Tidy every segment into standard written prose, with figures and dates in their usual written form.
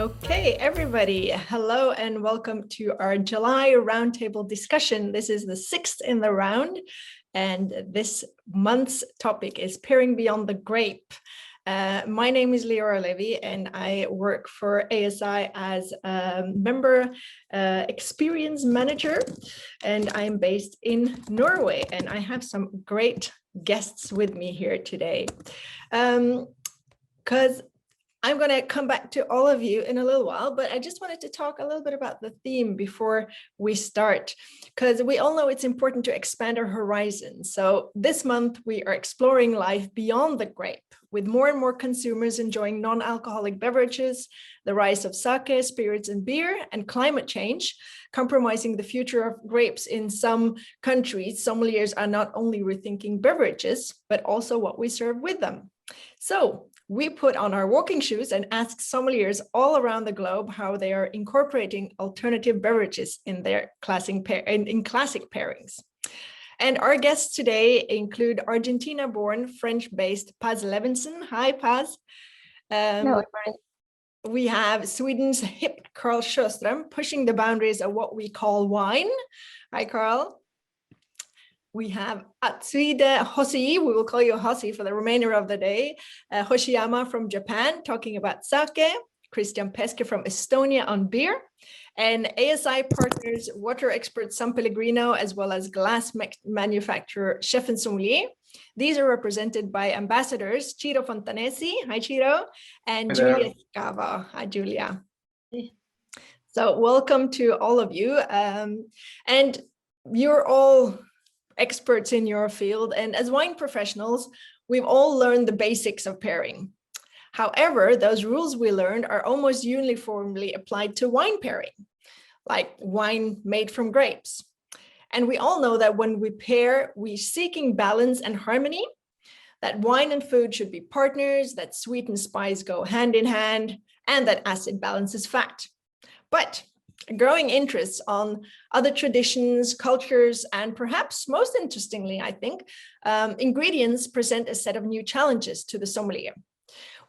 Okay, everybody, hello and welcome to our July roundtable discussion. This is the sixth in the round, and this month's topic is Pairing Beyond the Grape. My name is Leora Levy, and I work for ASI as a member experience manager, and I'm based in Norway, and I have some great guests with me here today. Because I'm going to come back to all of you in a little while, but I just wanted to talk a little bit about the theme before we start, because we all know it's important to expand our horizons. So this month we are exploring life beyond the grape, with more and more consumers enjoying non-alcoholic beverages, the rise of sake, spirits and beer, and climate change, compromising the future of grapes in some countries. Sommeliers are not only rethinking beverages, but also what we serve with them. So we put on our walking shoes and asked sommeliers all around the globe how they are incorporating alternative beverages in their classic pairings. And our guests today include Argentina-born, French-based Paz Levinson. Hi, Paz. No, we have Sweden's hip Carl Sjöström, pushing the boundaries of what we call wine. Hi, Carl. We have Atsuhide Hoshi, we will call you Hoshi for the remainder of the day, Hoshiyama from Japan, talking about sake, Christian Peske from Estonia on beer, and ASI partners, water expert San Pellegrino, as well as glass manufacturer Chef and Sommelier. These are represented by ambassadors Ciro Fontanesi, hi Ciro, and Hello. Julia Scava, hi Julia. So welcome to all of you, and you're all experts in your field, and as wine professionals, we've all learned the basics of pairing. However, those rules we learned are almost uniformly applied to wine pairing, like wine made from grapes. And we all know that when we pair, we're seeking balance and harmony, that wine and food should be partners, that sweet and spice go hand in hand, and that acid balances fat. But growing interests on other traditions, cultures, and perhaps most interestingly, I think, ingredients present a set of new challenges to the sommelier.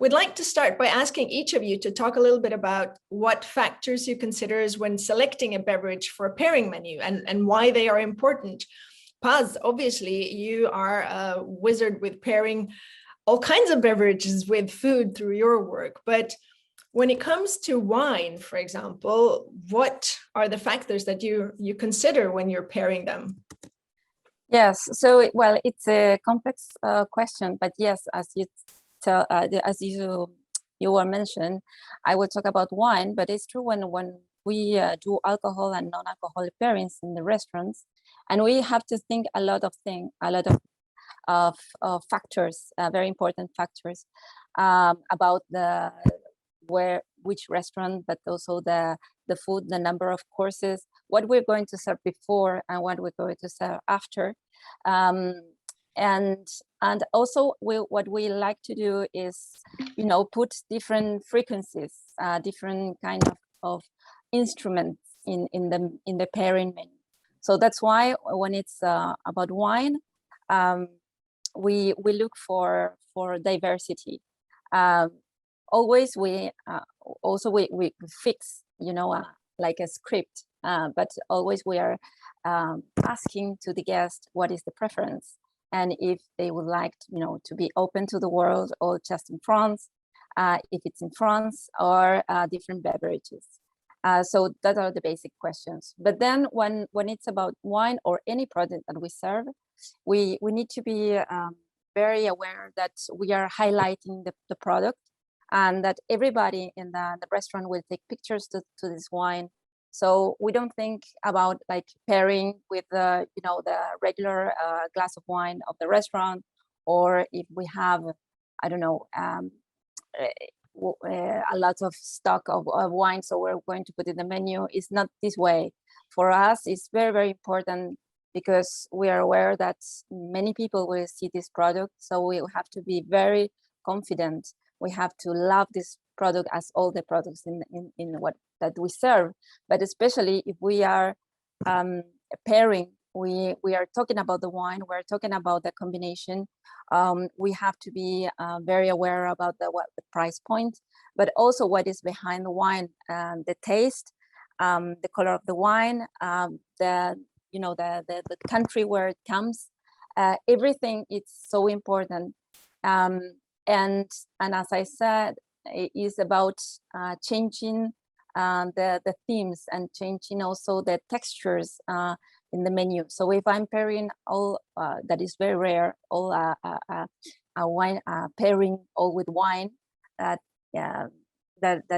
We'd like to start by asking each of you to talk a little bit about what factors you consider when selecting a beverage for a pairing menu and why they are important. Paz, obviously, you are a wizard with pairing all kinds of beverages with food through your work, but when it comes to wine, for example, what are the factors that you consider when you're pairing them? Yes, so well, it's a complex question, but yes, as you were mentioned, I will talk about wine. But it's true when we do alcohol and non-alcoholic pairings in the restaurants, and we have to think a lot of factors, very important factors about which restaurant, but also the food, the number of courses, what we're going to serve before and what we're going to serve after. And also what we like to do is, put different frequencies, different kind of instruments in the pairing menu. So that's why when it's about wine, we look for diversity. Always we fix, like a script, but always we are asking to the guest what is the preference, and if they would like to be open to the world or just in France, if it's in France, or different beverages. So that are the basic questions. But then when it's about wine or any product that we serve, we need to be very aware that we are highlighting the product, and that everybody in the restaurant will take pictures to this wine. So we don't think about like pairing with the regular glass of wine of the restaurant, or if we have, I don't know, a lot of stock of wine, so we're going to put in the menu. It's not this way. For us, it's very, very important, because we are aware that many people will see this product, so we have to be very confident. We have to love this product as all the products in what that we serve, but especially if we are pairing we are talking about the wine, we're talking about the combination. We have to be very aware about the price point, but also what is behind the wine, the taste, the color of the wine, the country where it comes. Everything is so important. And as I said, it is about changing the themes and changing also the textures in the menu. So if I'm pairing all that is very rare, all a wine pairing all with wine, that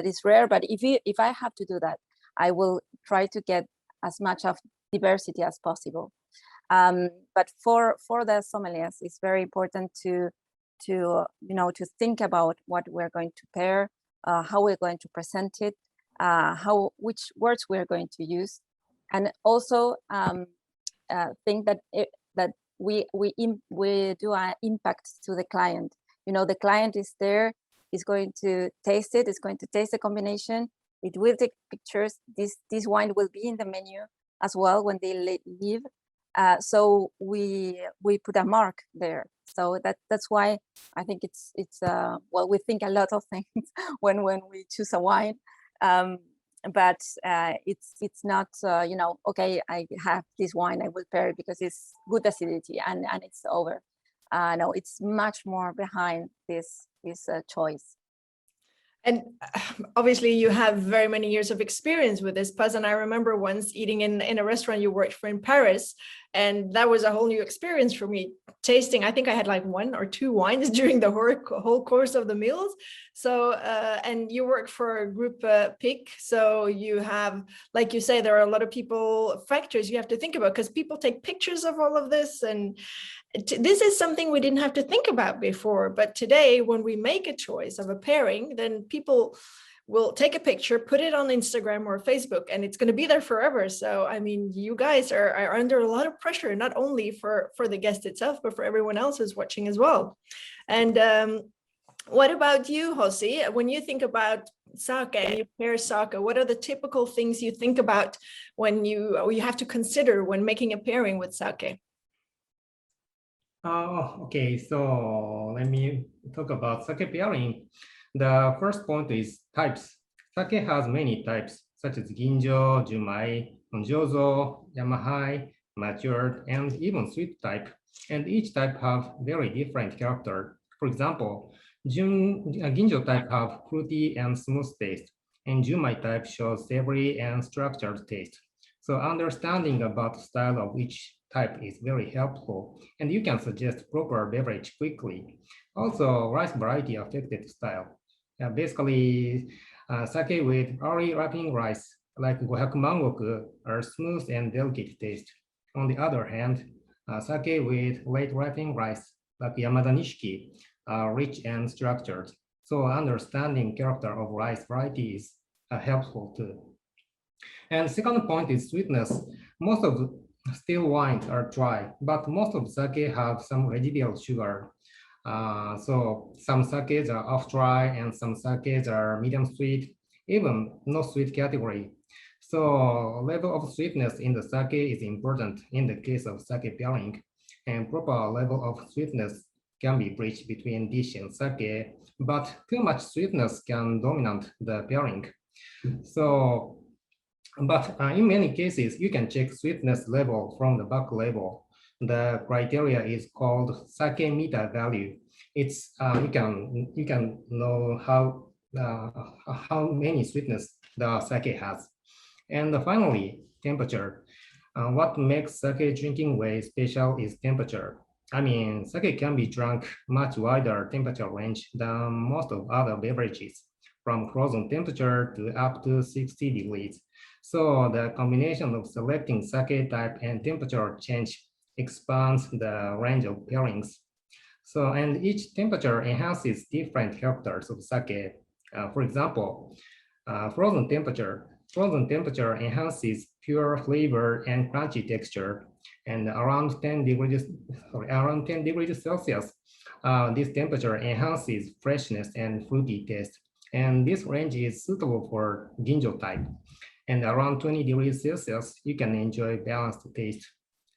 is rare. But if I have to do that, I will try to get as much of diversity as possible. But for the sommeliers, it's very important to think about what we're going to pair, how we're going to present it, which words we're going to use, and also think that we do an impact to the client. The client is there, is going to taste it, is going to taste the combination. It will take pictures. This wine will be in the menu as well when they leave. So we put a mark there. So that's why I think it's well, we think a lot of things when we choose a wine, but it's not okay, I have this wine, I will pair it because it's good acidity and it's over. No, it's much more behind this choice. And obviously you have very many years of experience with this, Paz, and I remember once eating in a restaurant you worked for in Paris, and that was a whole new experience for me, tasting. I think I had like 1 or 2 wines during the whole course of the meals. So, and you work for a group PIC, so you have, like you say, there are a lot of factors you have to think about, because people take pictures of all of this, and this is something we didn't have to think about before. But today, when we make a choice of a pairing, then people will take a picture, put it on Instagram or Facebook, and it's going to be there forever. So, I mean, you guys are under a lot of pressure, not only for the guest itself, but for everyone else who's watching as well. And what about you, Josi? When you think about sake and you pair sake, what are the typical things you think about when you have to consider when making a pairing with sake? Okay, so let me talk about sake pairing. The first point is types. Sake has many types, such as ginjo, jumai, onjozo, yamahai, matured, and even sweet type. And each type have very different character. For example, ginjo type have fruity and smooth taste, and jumai type shows savory and structured taste. So understanding about the style of each type is very helpful, and you can suggest proper beverage quickly. Also, rice variety affected style. Basically, sake with early ripening rice, like gohyakumangoku, are smooth and delicate taste. On the other hand, sake with late ripening rice, like Yamada Nishiki, are rich and structured. So understanding character of rice variety is helpful too. And second point is sweetness. Most of still wines are dry, but most of sake have some residual sugar. So some sakes are off dry and some sakes are medium sweet, even no sweet category. So level of sweetness in the sake is important in the case of sake pairing, and proper level of sweetness can be bridged between dish and sake, but too much sweetness can dominate the pairing. So, but in many cases, you can check sweetness level from the back label. The criteria is called sake meter value. It's you can know how many sweetness the sake has. And finally, temperature. What makes sake drinking way special is temperature. I mean, sake can be drunk much wider temperature range than most of other beverages, from frozen temperature to up to 60 degrees. So the combination of selecting sake type and temperature change expands the range of pairings. So, and each temperature enhances different characters of sake. For example, frozen temperature enhances pure flavor and crunchy texture. And around 10 degrees Celsius, this temperature enhances freshness and fruity taste. And this range is suitable for ginjo type. And around 20 degrees Celsius, you can enjoy balanced taste.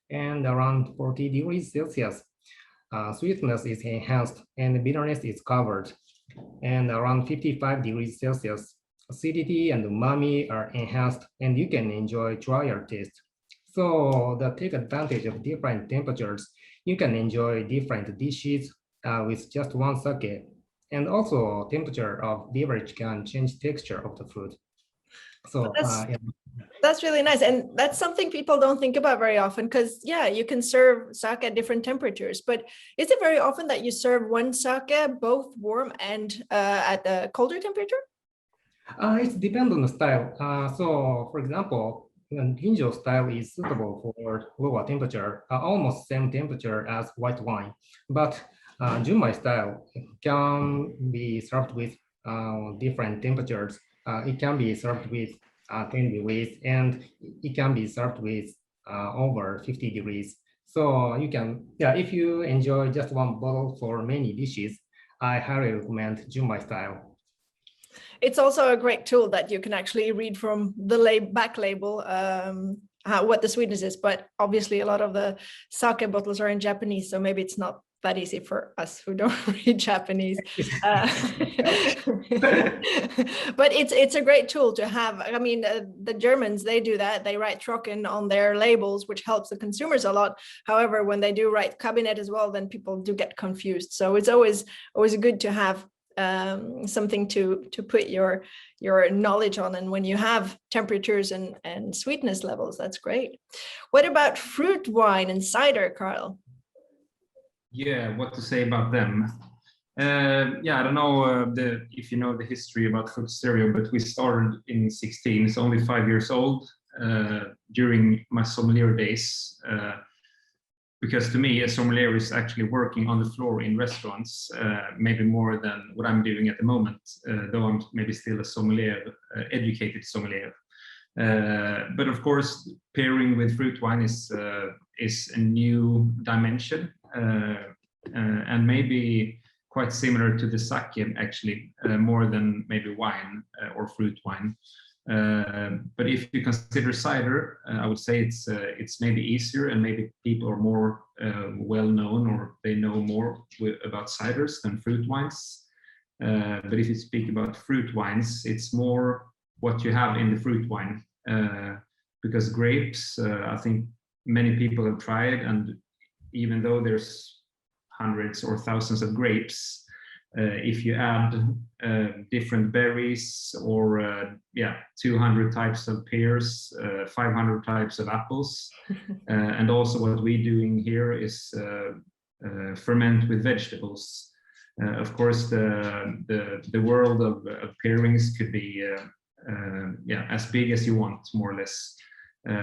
and around 40 degrees Celsius. Sweetness is enhanced and bitterness is covered. And around 55 degrees Celsius, acidity and umami are enhanced and you can enjoy drier taste. So the take advantage of different temperatures, you can enjoy different dishes with just one sake. And also temperature of beverage can change texture of the food. So that's really nice. And that's something people don't think about very often because, yeah, you can serve sake at different temperatures. But is it very often that you serve one sake both warm and at a colder temperature? It depends on the style. So, for example, Ginjo style is suitable for lower temperature, almost same temperature as white wine. But Junmai style can be served with different temperatures. It can be served with 10 degrees and it can be served with over 50 degrees. So you can, yeah, if you enjoy just one bottle for many dishes, I highly recommend Junmai style. It's also a great tool that you can actually read from the back label what the sweetness is. But obviously, a lot of the sake bottles are in Japanese, so maybe it's not that easy for us who don't read Japanese. But it's a great tool to have. I mean, the Germans, they do that. They write Trocken on their labels, which helps the consumers a lot. However, when they do write cabinet as well, then people do get confused. So it's always good to have something to put your knowledge on, and when you have temperatures and sweetness levels, that's great. What about fruit wine and cider, Carl? Yeah, what to say about them? Yeah, I don't know if you know the history about Fruit Stereo, but we started in 16. It's only 5 years old during my sommelier days. Because to me, a sommelier is actually working on the floor in restaurants, maybe more than what I'm doing at the moment, though I'm maybe still a sommelier, educated sommelier. But of course, pairing with fruit wine is a new dimension, and maybe quite similar to the sake, actually, more than maybe wine or fruit wine. But if you consider cider, I would say it's maybe easier, and maybe people are more well known, or they know more about ciders than fruit wines. But if you speak about fruit wines, it's more what you have in the fruit wine, because grapes, I think many people have tried, and even though there's hundreds or thousands of grapes, if you add different berries, or 200 types of pears, 500 types of apples, and also what we're doing here is ferment with vegetables. Of course, the world of pairings could be as big as you want, more or less,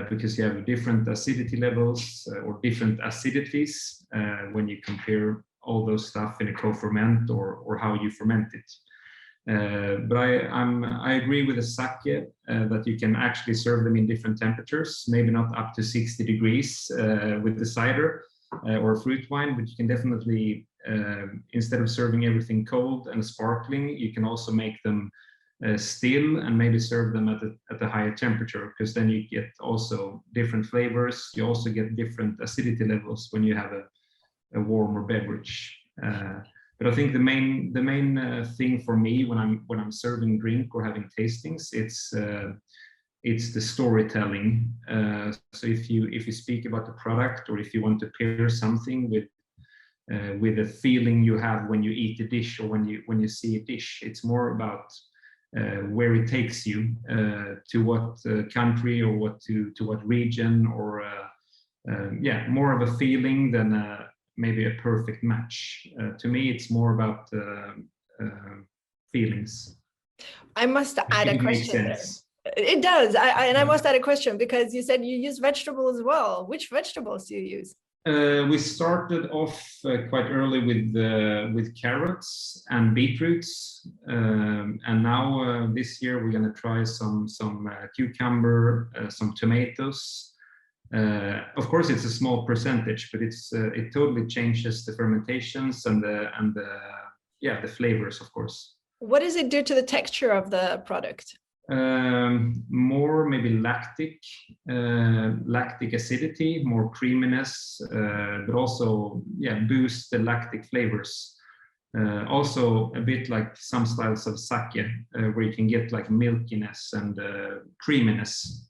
because you have different acidity levels or different acidities when you compare all those stuff in a co-ferment or how you ferment it. But I agree with the sake that you can actually serve them in different temperatures, maybe not up to 60 degrees with the cider or fruit wine, but you can definitely, instead of serving everything cold and sparkling, you can also make them still and maybe serve them at a higher temperature, because then you get also different flavors. You also get different acidity levels when you have a warmer beverage. But I think the main thing for me when I'm serving drink or having tastings, it's the storytelling. So if you speak about the product, or if you want to pair something with the feeling you have when you eat a dish, or when you see a dish, it's more about where it takes you, to what country, or to what region, or more of a feeling than maybe a perfect match. To me, it's more about feelings. I must add a question there. It does. I must add a question, because you said you use vegetables as well. Which vegetables do you use? We started off quite early with carrots and beetroots, and now this year we're going to try some cucumber, some tomatoes. Of course, it's a small percentage, but it totally changes the fermentations and the flavors, of course. What does it do to the texture of the product? More maybe lactic acidity, more creaminess, but also boost the lactic flavors. Also a bit like some styles of sake, where you can get like milkiness and creaminess.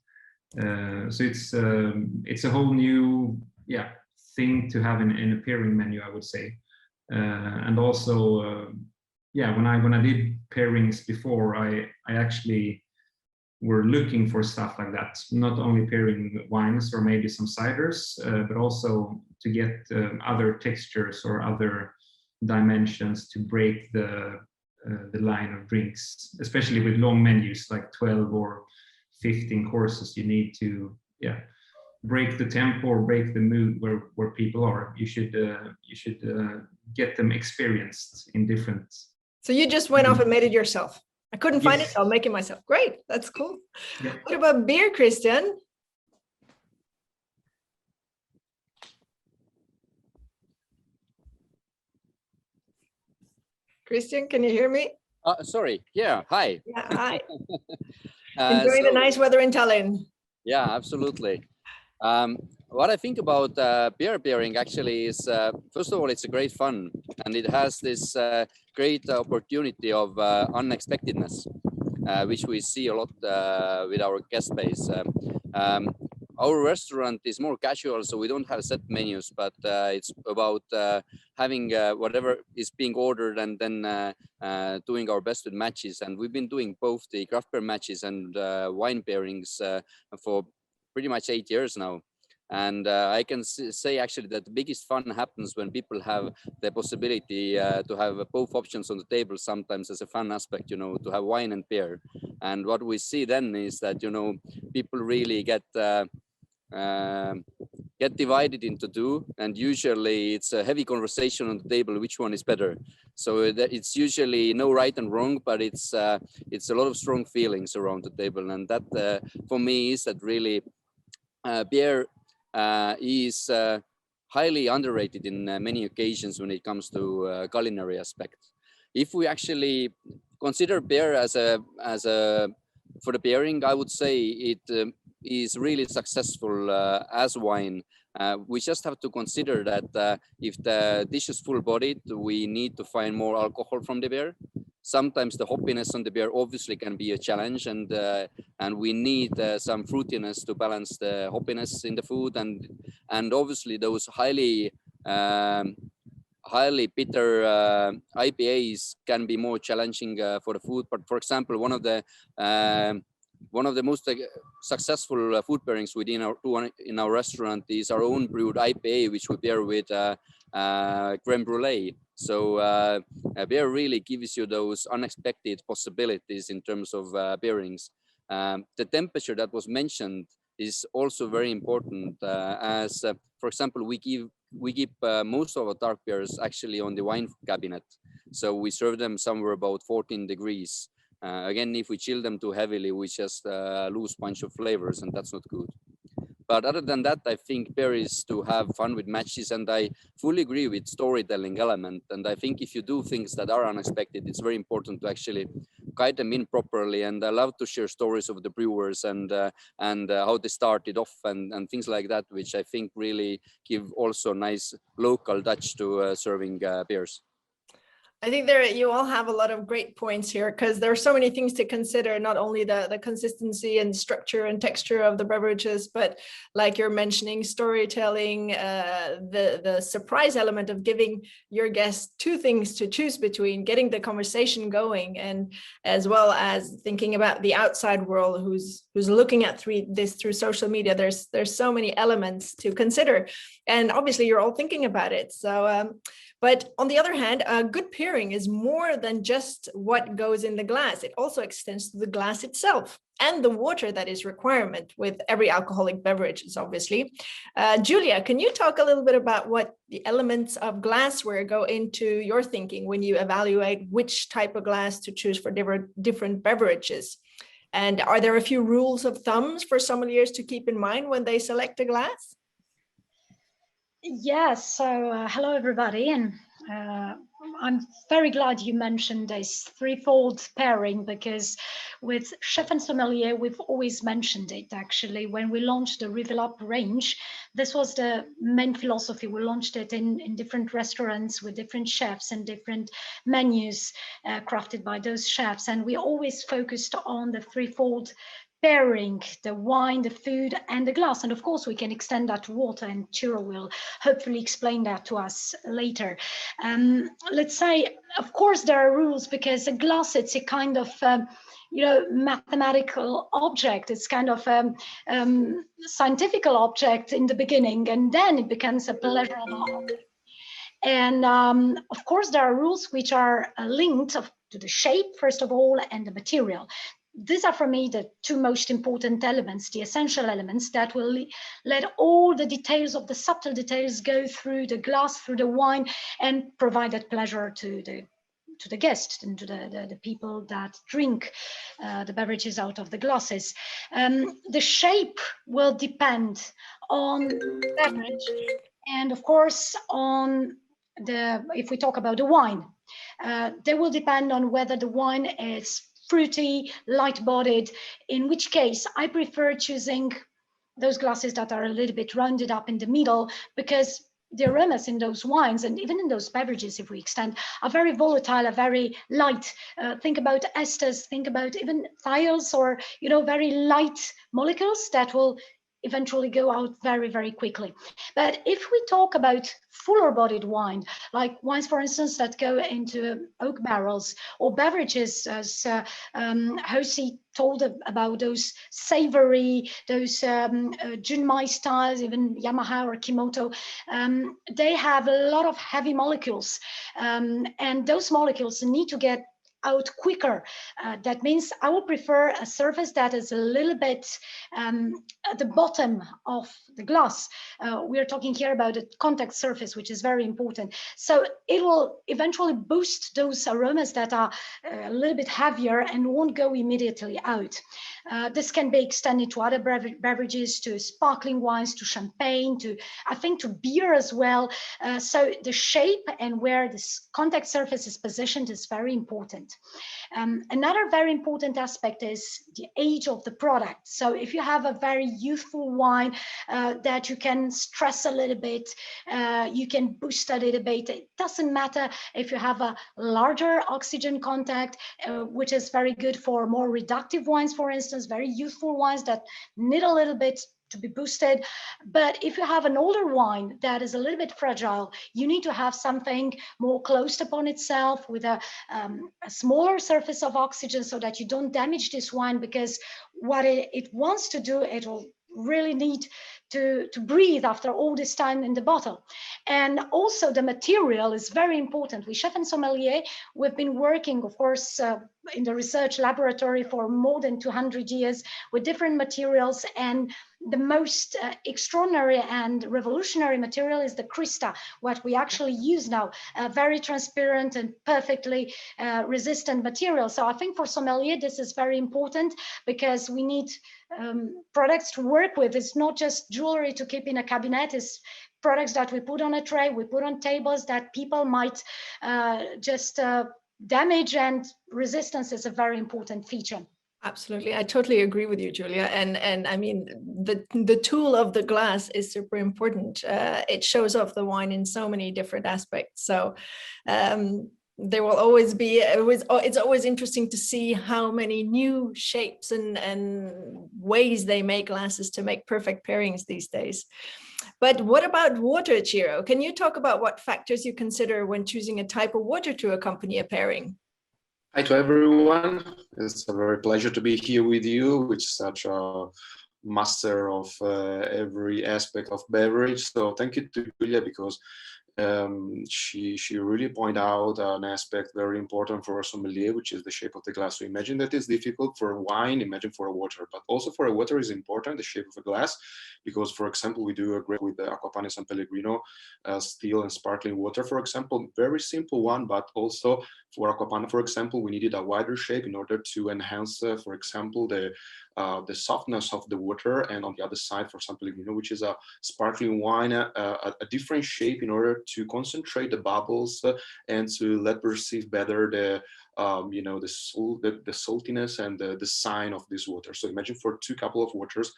So it's a whole new thing to have in a pairing menu, I would say. And also when I did pairings before, I actually were looking for stuff like that, not only pairing wines or maybe some ciders, but also to get other textures or other dimensions to break the line of drinks, especially with long menus like 12 or 15 courses. You need to break the tempo or break the mood where people are. You should get them experienced in different. So you just went off and made it yourself. I couldn't find it, Yes. so I'll make it myself. Great, that's cool. Yeah. What about beer, Christian? Christian, can you hear me? Sorry. Yeah. Hi. Yeah, hi. Enjoying the So, nice weather in Tallinn. yeah, absolutely. What I think about beer pairing actually is, first of all, it's a great fun, and it has this great opportunity of unexpectedness, which we see a lot with our guest base. Our restaurant is more casual, so we don't have set menus, but it's about having whatever is being ordered and then doing our best with matches. And we've been doing both the craft beer matches and wine pairings for pretty much 8 years now. And I can say actually that the biggest fun happens when people have the possibility to have both options on the table, sometimes as a fun aspect, to have wine and beer. And what we see then is that, people really get divided into two, and usually it's a heavy conversation on the table, which one is better. So it's usually no right and wrong, but it's a lot of strong feelings around the table. And that for me is that really beer is highly underrated in many occasions when it comes to culinary aspect. If we actually consider beer as a for the pairing, I would say it is really successful as wine. We just have to consider that if the dish is full-bodied, we need to find more alcohol from the beer. Sometimes the hoppiness on the beer obviously can be a challenge, and we need some fruitiness to balance the hoppiness in the food, and obviously those highly bitter IPAs can be more challenging for the food. But for example, one of the most successful food pairings in our restaurant is our own brewed IPA, which we pair with creme brulee. So beer really gives you those unexpected possibilities in terms of pairings. The temperature that was mentioned is also very important, as for example, we keep most of our dark beers actually on the wine cabinet. So we serve them somewhere about 14 degrees. Again, if we chill them too heavily, we just lose a bunch of flavors, and that's not good. But other than that, I think beer is to have fun with matches, and I fully agree with storytelling element. And I think if you do things that are unexpected, it's very important to actually guide them in properly. And I love to share stories of the brewers and how they started off and things like that, which I think really give also nice local touch to serving beers. I think you all have a lot of great points here, because there are so many things to consider, not only the consistency and structure and texture of the beverages, but like you're mentioning, storytelling, the surprise element of giving your guests two things to choose between, getting the conversation going, and as well as thinking about the outside world who's looking at this through social media. There's so many elements to consider, and obviously you're all thinking about it. So but on the other hand, a good pairing is more than just what goes in the glass. It also extends to the glass itself and the water that is requirement with every alcoholic beverage, obviously. Julia, can you talk a little bit about what the elements of glassware go into your thinking when you evaluate which type of glass to choose for different beverages? And are there a few rules of thumbs for sommeliers to keep in mind when they select a glass? Yes, so hello everybody, and I'm very glad you mentioned this threefold pairing, because with Chef and Sommelier, we've always mentioned it actually. When we launched the Reveal Up range, this was the main philosophy. We launched it in different restaurants with different chefs and different menus crafted by those chefs. And we always focused on the threefold pairing: the wine, the food, and the glass. And of course, we can extend that to water, and Chiro will hopefully explain that to us later. Let's say, of course, there are rules, because a glass, it's a kind of mathematical object. It's kind of scientific object in the beginning, and then it becomes a pleasurable object. And of course, there are rules which are linked to the shape, first of all, and the material. These are, for me, the two most important elements, the essential elements that will let all the details of the subtle details go through the glass, through the wine, and provide that pleasure to the guest and to the people that drink the beverages out of the glasses. The shape will depend on the beverage, and of course on if we talk about the wine, they will depend on whether the wine is fruity, light-bodied, in which case I prefer choosing those glasses that are a little bit rounded up in the middle, because the aromas in those wines, and even in those beverages, if we extend, are very volatile, are very light. Think about esters, think about even thiols, or very light molecules that will eventually go out very, very quickly. But if we talk about fuller bodied wine, like wines, for instance, that go into oak barrels, or beverages, as Josie told about, those savory, those Junmai styles, even Yamaha or Kimoto, they have a lot of heavy molecules. And those molecules need to get out quicker. That means I would prefer a surface that is a little bit at the bottom of the glass. We are talking here about a contact surface, which is very important. So it will eventually boost those aromas that are a little bit heavier and won't go immediately out. This can be extended to other beverages, to sparkling wines, to champagne, I think to beer as well. So the shape and where this contact surface is positioned is very important. Another very important aspect is the age of the product. So if you have a very youthful wine that you can stress a little bit, you can boost a little bit. It doesn't matter if you have a larger oxygen contact, which is very good for more reductive wines, for instance, very youthful wines that need a little bit to be boosted. But if you have an older wine that is a little bit fragile, you need to have something more closed upon itself with a smaller surface of oxygen, so that you don't damage this wine, because what it wants to do, it will really need to breathe after all this time in the bottle. And also the material is very important. We Chef and Sommelier, we've been working, of course, in the research laboratory for more than 200 years with different materials, and the most extraordinary and revolutionary material is the Krista, what we actually use now, a very transparent and perfectly resistant material. So I think for sommelier, this is very important, because we need products to work with. It's not just jewelry to keep in a cabinet, it's products that we put on a tray, we put on tables that people might just damage, and resistance is a very important feature. Absolutely. I totally agree with you, Julia. And I mean, the tool of the glass is super important. It shows off the wine in so many different aspects. So there will always be, it's always interesting to see how many new shapes and ways they make glasses to make perfect pairings these days. But what about water, Chiro? Can you talk about what factors you consider when choosing a type of water to accompany a pairing? Hi to everyone. It's a very pleasure to be here with you, which is such a master of every aspect of beverage. So thank you to Julia, because she really pointed out an aspect very important for a sommelier, which is the shape of the glass. So imagine that it's difficult for wine, imagine for a water, but also for a water is important, the shape of a glass, because, for example, we do a grape with the Acquapane San Pellegrino still and sparkling water, for example, very simple one, but also for Acquapane, for example, we needed a wider shape in order to enhance, for example, the the softness of the water, and on the other side, for example, which is a sparkling wine, a different shape in order to concentrate the bubbles and to let perceive better the the saltiness and the sign of this water. So imagine for two couple of waters,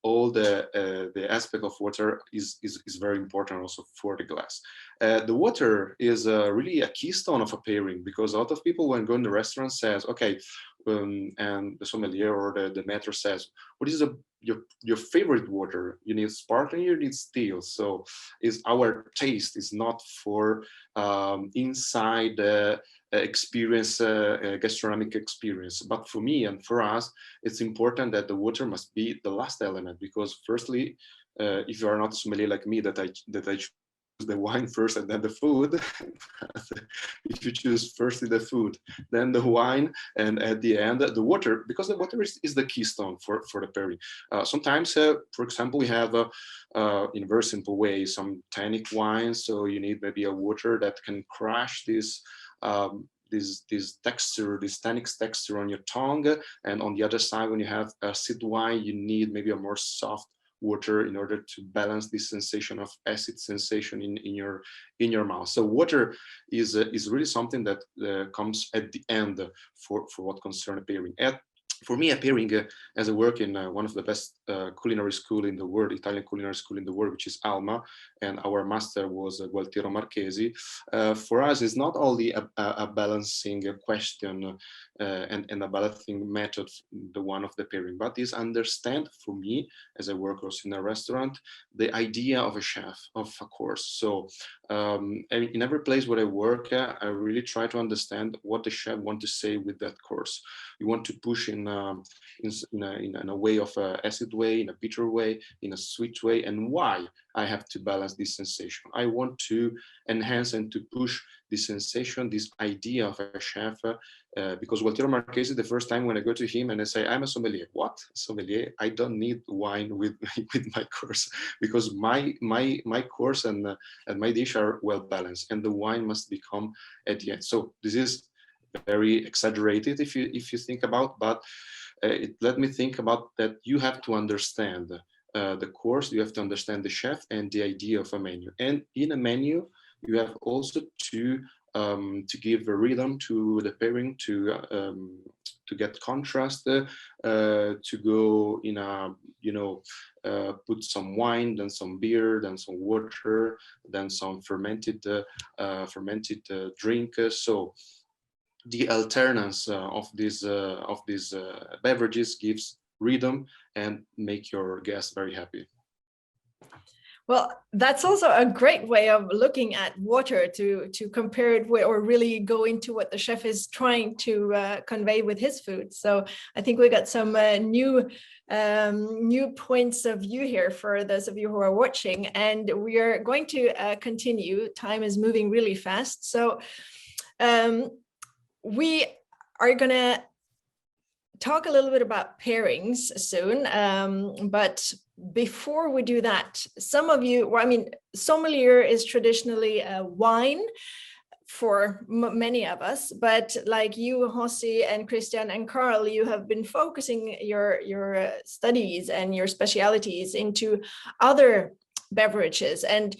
all the aspect of water is very important also for the glass. The water is really a keystone of a pairing, because a lot of people when going to the restaurant says, okay, and the sommelier or the maître says, what is your favorite water? You need sparkling, you need still. So is our taste is not for inside the experience, gastronomic experience. But for me and for us, it's important that the water must be the last element, because firstly, if you are not a sommelier like me, that I choose the wine first and then the food. If you choose firstly the food, then the wine, and at the end the water, because the water is the keystone for the pairing. Sometimes, for example, we have in a very simple way some tannic wines, so you need maybe a water that can crush this texture, this tannic texture on your tongue. And on the other side, when you have acid wine, you need maybe a more soft water in order to balance this sensation of acid sensation in your mouth. So water is really something that comes at the end for what concerns a pairing. For me, a pairing, as I work in one of the best culinary school in the world, Italian culinary school in the world, which is Alma, and our master was Gualtiero Marchesi. For us, it's not only a balancing question and a balancing method, the one of the pairing, but is understand, for me, as I work also in a restaurant, the idea of a chef, of a course. So in every place where I work, I really try to understand what the chef want to say with that course. You want to push in a way of acid way, in a bitter way, in a sweet way, and why I have to balance this sensation. I want to enhance and to push this sensation, this idea of a chef, because Gualtiero Marchesi, the first time when I go to him and I say, I'm a sommelier. What? Sommelier? I don't need wine with my course, because my course and my dish are well balanced, and the wine must become at the end. So this is very exaggerated if you think about, but let me think about that. You have to understand the course, you have to understand the chef and the idea of a menu, and in a menu you have also to give a rhythm to the pairing, to get contrast, to go in a put some wine, then some beer, then some water, then some fermented drink. So the alternance of these beverages gives rhythm and make your guests very happy. Well, that's also a great way of looking at water, to compare it with, or really go into what the chef is trying to convey with his food. So I think we got some new points of view here for those of you who are watching, and we are going to continue. Time is moving really fast. So we are going to talk a little bit about pairings soon, but before we do that, some of you, well, I mean, sommelier is traditionally wine for many of us, but like you, Jose and Christian and Carl, you have been focusing your studies and your specialities into other beverages. And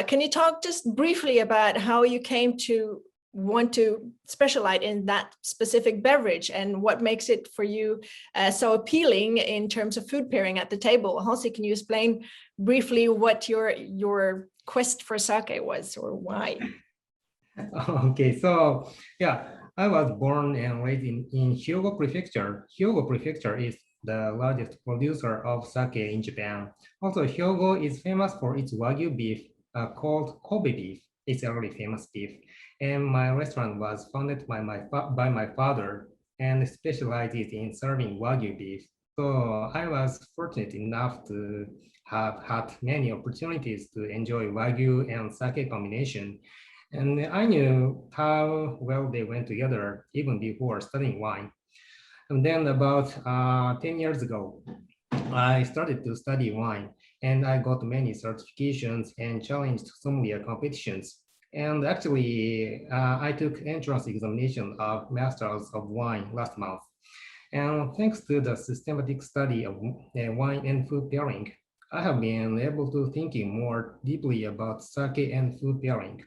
can you talk just briefly about how you came to want to specialize in that specific beverage, and what makes it for you so appealing in terms of food pairing at the table? Jose, can you explain briefly what your quest for sake was, or why? Okay, so yeah, I was born and raised in Hyogo Prefecture. Hyogo Prefecture is the largest producer of sake in Japan. Also, Hyogo is famous for its Wagyu beef called Kobe beef. It's a really famous beef. And my restaurant was founded by my father and specializes in serving Wagyu beef. So I was fortunate enough to have had many opportunities to enjoy Wagyu and sake combination. And I knew how well they went together even before studying wine. And then about 10 years ago, I started to study wine, and I got many certifications and challenged sommelier competitions. And actually, I took entrance examination of Masters of Wine last month. And thanks to the systematic study of wine and food pairing, I have been able to thinking more deeply about sake and food pairing.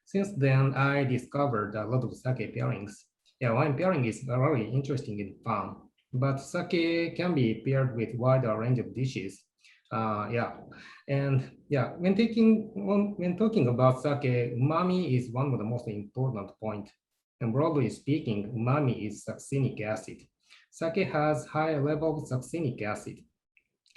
Since then, I discovered a lot of sake pairings. Yeah, wine pairing is very interesting and fun, but sake can be paired with wider range of dishes. Yeah, and yeah, when talking about sake, umami is one of the most important point. And broadly speaking, umami is succinic acid. Sake has high level of succinic acid.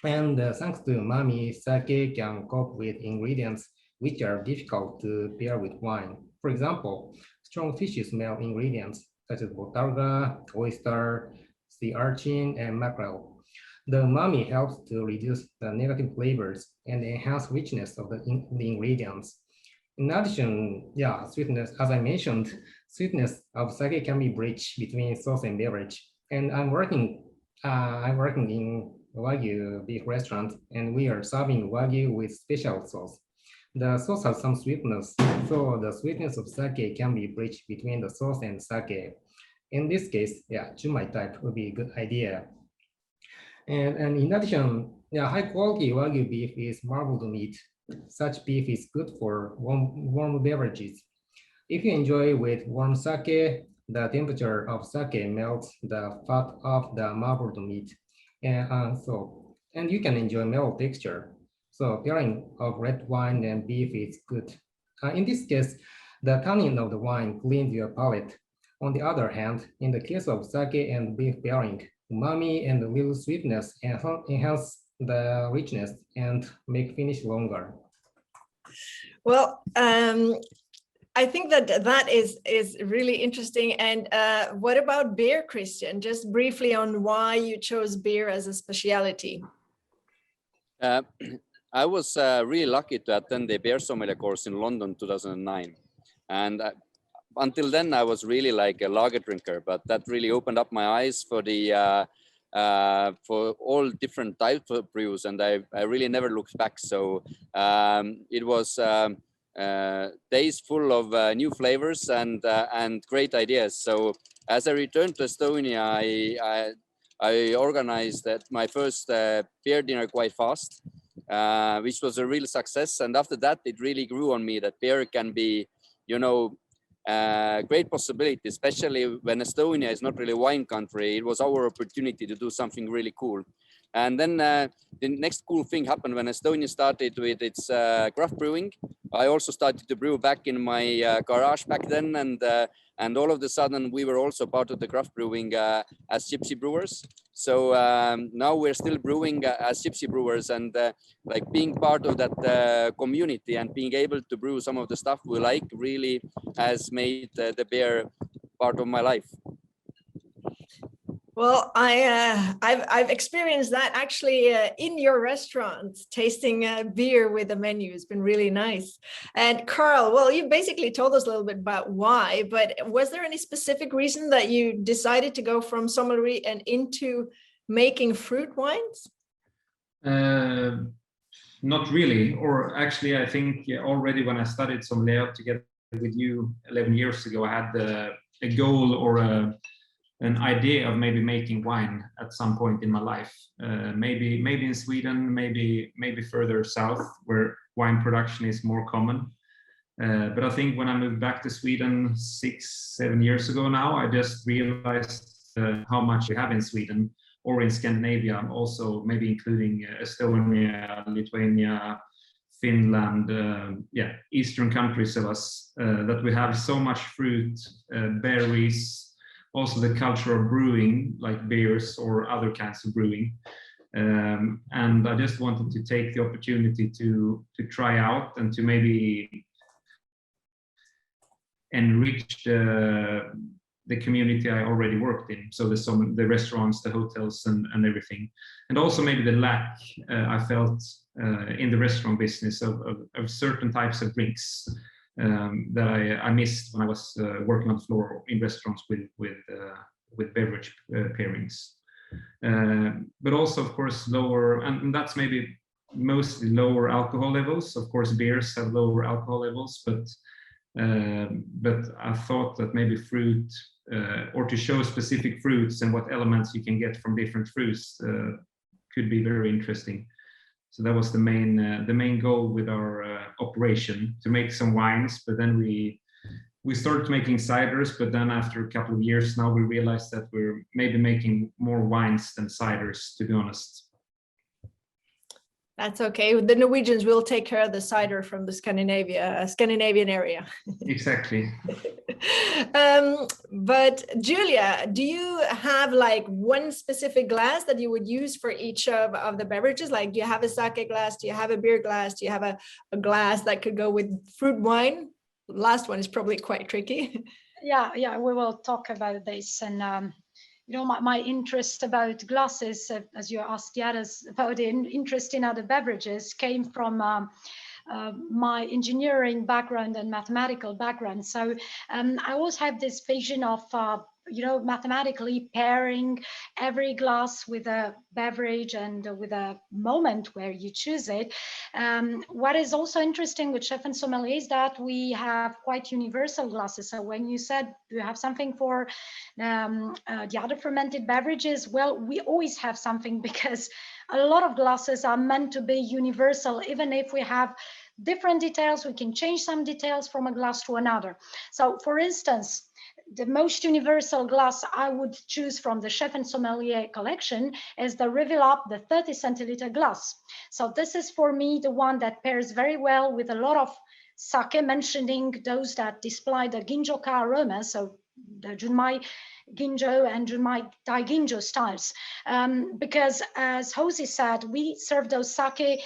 And thanks to umami, sake can cope with ingredients which are difficult to pair with wine. For example, strong fish smell ingredients such as botarga, oyster, sea urchin, and mackerel. The umami helps to reduce the negative flavors and enhance richness of the ingredients. In addition, yeah, sweetness, as I mentioned, sweetness of sake can be bridged between sauce and beverage. And I'm working in Wagyu beef restaurant, and we are serving Wagyu with special sauce. The sauce has some sweetness, so the sweetness of sake can be bridged between the sauce and sake. In this case, yeah, chumai type would be a good idea. And in addition, yeah, high quality Wagyu beef is marbled meat. Such beef is good for warm beverages. If you enjoy with warm sake, the temperature of sake melts the fat of the marbled meat. And you can enjoy mellow texture. So pairing of red wine and beef is good. In this case, the tannin of the wine cleans your palate. On the other hand, in the case of sake and beef pairing, umami and a little sweetness enhance the richness and make finish longer. Well, I think that is really interesting. And what about beer, Christian? Just briefly on why you chose beer as a specialty. I was really lucky to attend the beer sommelier course in London 2009. And until then, I was really like a lager drinker, but that really opened up my eyes for the for all different types of brews, and I really never looked back. So it was days full of new flavors and great ideas. So as I returned to Estonia, I organized my first beer dinner quite fast, which was a real success. And after that, it really grew on me that beer can be, you know, great possibility, especially when Estonia is not really a wine country. It was our opportunity to do something really cool. And then the next cool thing happened when Estonia started with its craft brewing. I also started to brew back in my garage back then, and all of a sudden we were also part of the craft brewing as gypsy brewers. So now we're still brewing as gypsy brewers, and like being part of that community and being able to brew some of the stuff we like really has made the beer part of my life. Well, I've experienced that actually in your restaurant, tasting beer with the menu has been really nice. And Carl, well, you basically told us a little bit about why, but was there any specific reason that you decided to go from sommelier and into making fruit wines? Not really, or actually, I think already when I studied sommelier together with you 11 years ago, I had a goal or an idea of maybe making wine at some point in my life, maybe in Sweden, maybe further south where wine production is more common. But I think when I moved back to Sweden 6-7 years ago now, I just realized how much we have in Sweden or in Scandinavia, also maybe including Estonia, Lithuania, Finland, eastern countries of us, that we have so much fruit, berries, also the culture of brewing, like beers or other kinds of brewing. And I just wanted to take the opportunity to try out and to maybe enrich the community I already worked in. So the restaurants, the hotels and everything. And also maybe the lack I felt in the restaurant business of certain types of drinks that I missed when I was working on the floor in restaurants with beverage pairings. But also, of course, lower, and that's maybe mostly lower alcohol levels. Of course, beers have lower alcohol levels, but I thought that maybe fruit or to show specific fruits and what elements you can get from different fruits could be very interesting. So that was the main goal with our operation, to make some wines. But then we started making ciders, but then after a couple of years now we realized that we're maybe making more wines than ciders, to be honest. That's okay. The Norwegians will take care of the cider from the Scandinavian area. Exactly. But Julia, do you have like one specific glass that you would use for each of the beverages? Like, do you have a sake glass? Do you have a beer glass? Do you have a glass that could go with fruit wine? The last one is probably quite tricky. Yeah, we will talk about this. And you know, my interest about glasses, as you asked Yaras about the interest in other beverages, came from my engineering background and mathematical background. So I always have this vision of you know, mathematically pairing every glass with a beverage and with a moment where you choose it. What is also interesting with chef and sommelier is that we have quite universal glasses. So when you said you have something for the other fermented beverages, well, we always have something, because a lot of glasses are meant to be universal. Even if we have different details, we can change some details from a glass to another. So for instance, the most universal glass I would choose from the Chef and Sommelier collection is the Reveal Up, the 30 centiliter glass. So this is for me the one that pairs very well with a lot of sake, mentioning those that display the ginjo-ka aroma, so the Junmai Ginjo and Junmai Daiginjo styles. Because as Jose said, we serve those sake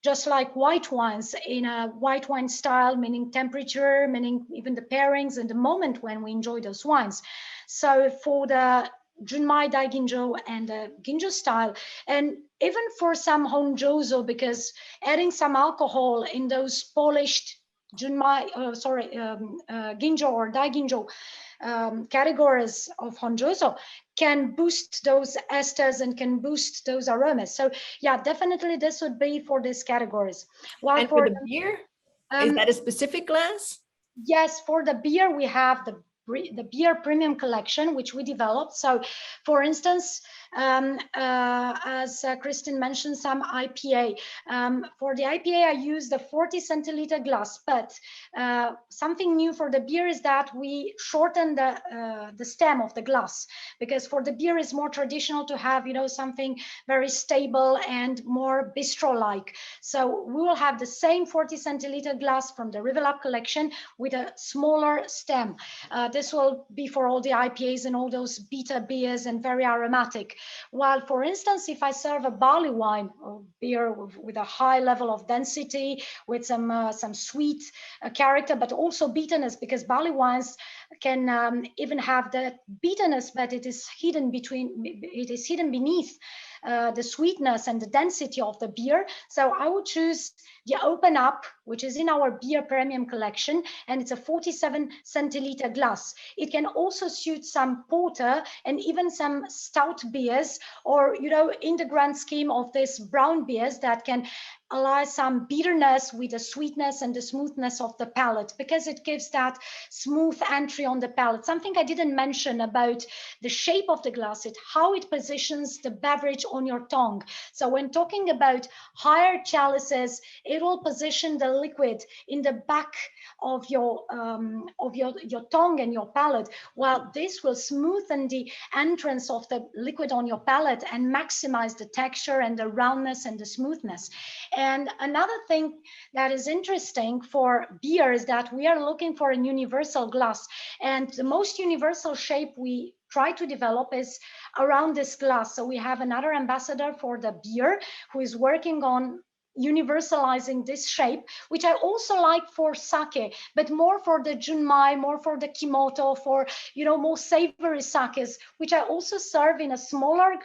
just like white wines in a white wine style, meaning temperature, meaning even the pairings and the moment when we enjoy those wines. So for the Junmai Daiginjo and the Ginjo style, and even for some Honjozo, because adding some alcohol in those polished Junmai, Ginjo or Daiginjo categories of Honjozo can boost those esters and can boost those aromas. So yeah, definitely this would be for these categories. While and for the beer, is that a specific glass? Yes, for the beer, we have the beer premium collection, which we developed. So for instance, as Kristin mentioned, some IPA. For the IPA, I use the 40 centiliter glass, but something new for the beer is that we shorten the stem of the glass, because for the beer it's more traditional to have, you know, something very stable and more bistro-like. So we will have the same 40 centiliter glass from the Reveal Up collection with a smaller stem. This will be for all the IPAs and all those beta beers and very aromatic. While, for instance, if I serve a barley wine or beer with a high level of density, with some sweet character, but also bitterness, because barley wines can even have that bitterness, but it is hidden beneath the sweetness and the density of the beer. So I would choose the Open Up, which is in our beer premium collection, and it's a 47 centiliter glass. It can also suit some porter and even some stout beers, or, you know, in the grand scheme of this brown beers that can allow some bitterness with the sweetness and the smoothness of the palate, because it gives that smooth entry on the palate. Something I didn't mention about the shape of the glass, how it positions the beverage on your tongue. So when talking about higher chalices, it will position the liquid in the back of your tongue and your palate, while this will smoothen the entrance of the liquid on your palate and maximize the texture and the roundness and the smoothness. And another thing that is interesting for beer is that we are looking for a universal glass, and the most universal shape we try to develop is around this glass. So we have another ambassador for the beer who is working on universalizing this shape, which I also like for sake, but more for the Junmai, more for the Kimoto, for, you know, more savory sakes, which I also serve in a smaller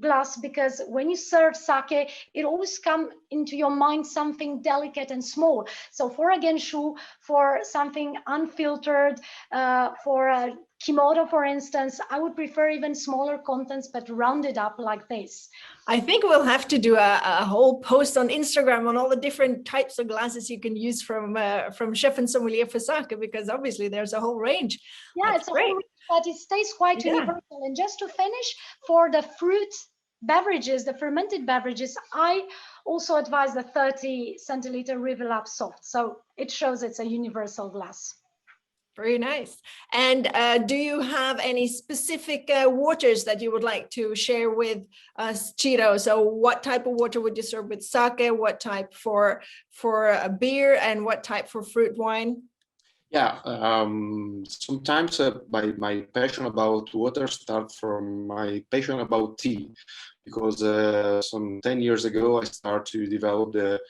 glass, because when you serve sake, it always comes into your mind something delicate and small. So for a genshu, for something unfiltered, for a Kimoto, for instance, I would prefer even smaller contents, but rounded up like this. I think we'll have to do a whole post on Instagram on all the different types of glasses you can use from Chef and Sommelier for sake, because obviously there's a whole range. Yeah, That's it's a great. whole range, but it stays quite universal. And just to finish, for the fruit beverages, the fermented beverages, I also advise the 30 centiliter Riverlap soft. So it shows it's a universal glass. Very nice. And do you have any specific waters that you would like to share with us, Chiro? So what type of water would you serve with sake? What type for a beer, and what type for fruit wine? Yeah, sometimes my passion about water starts from my passion about tea, because some 10 years ago I started to develop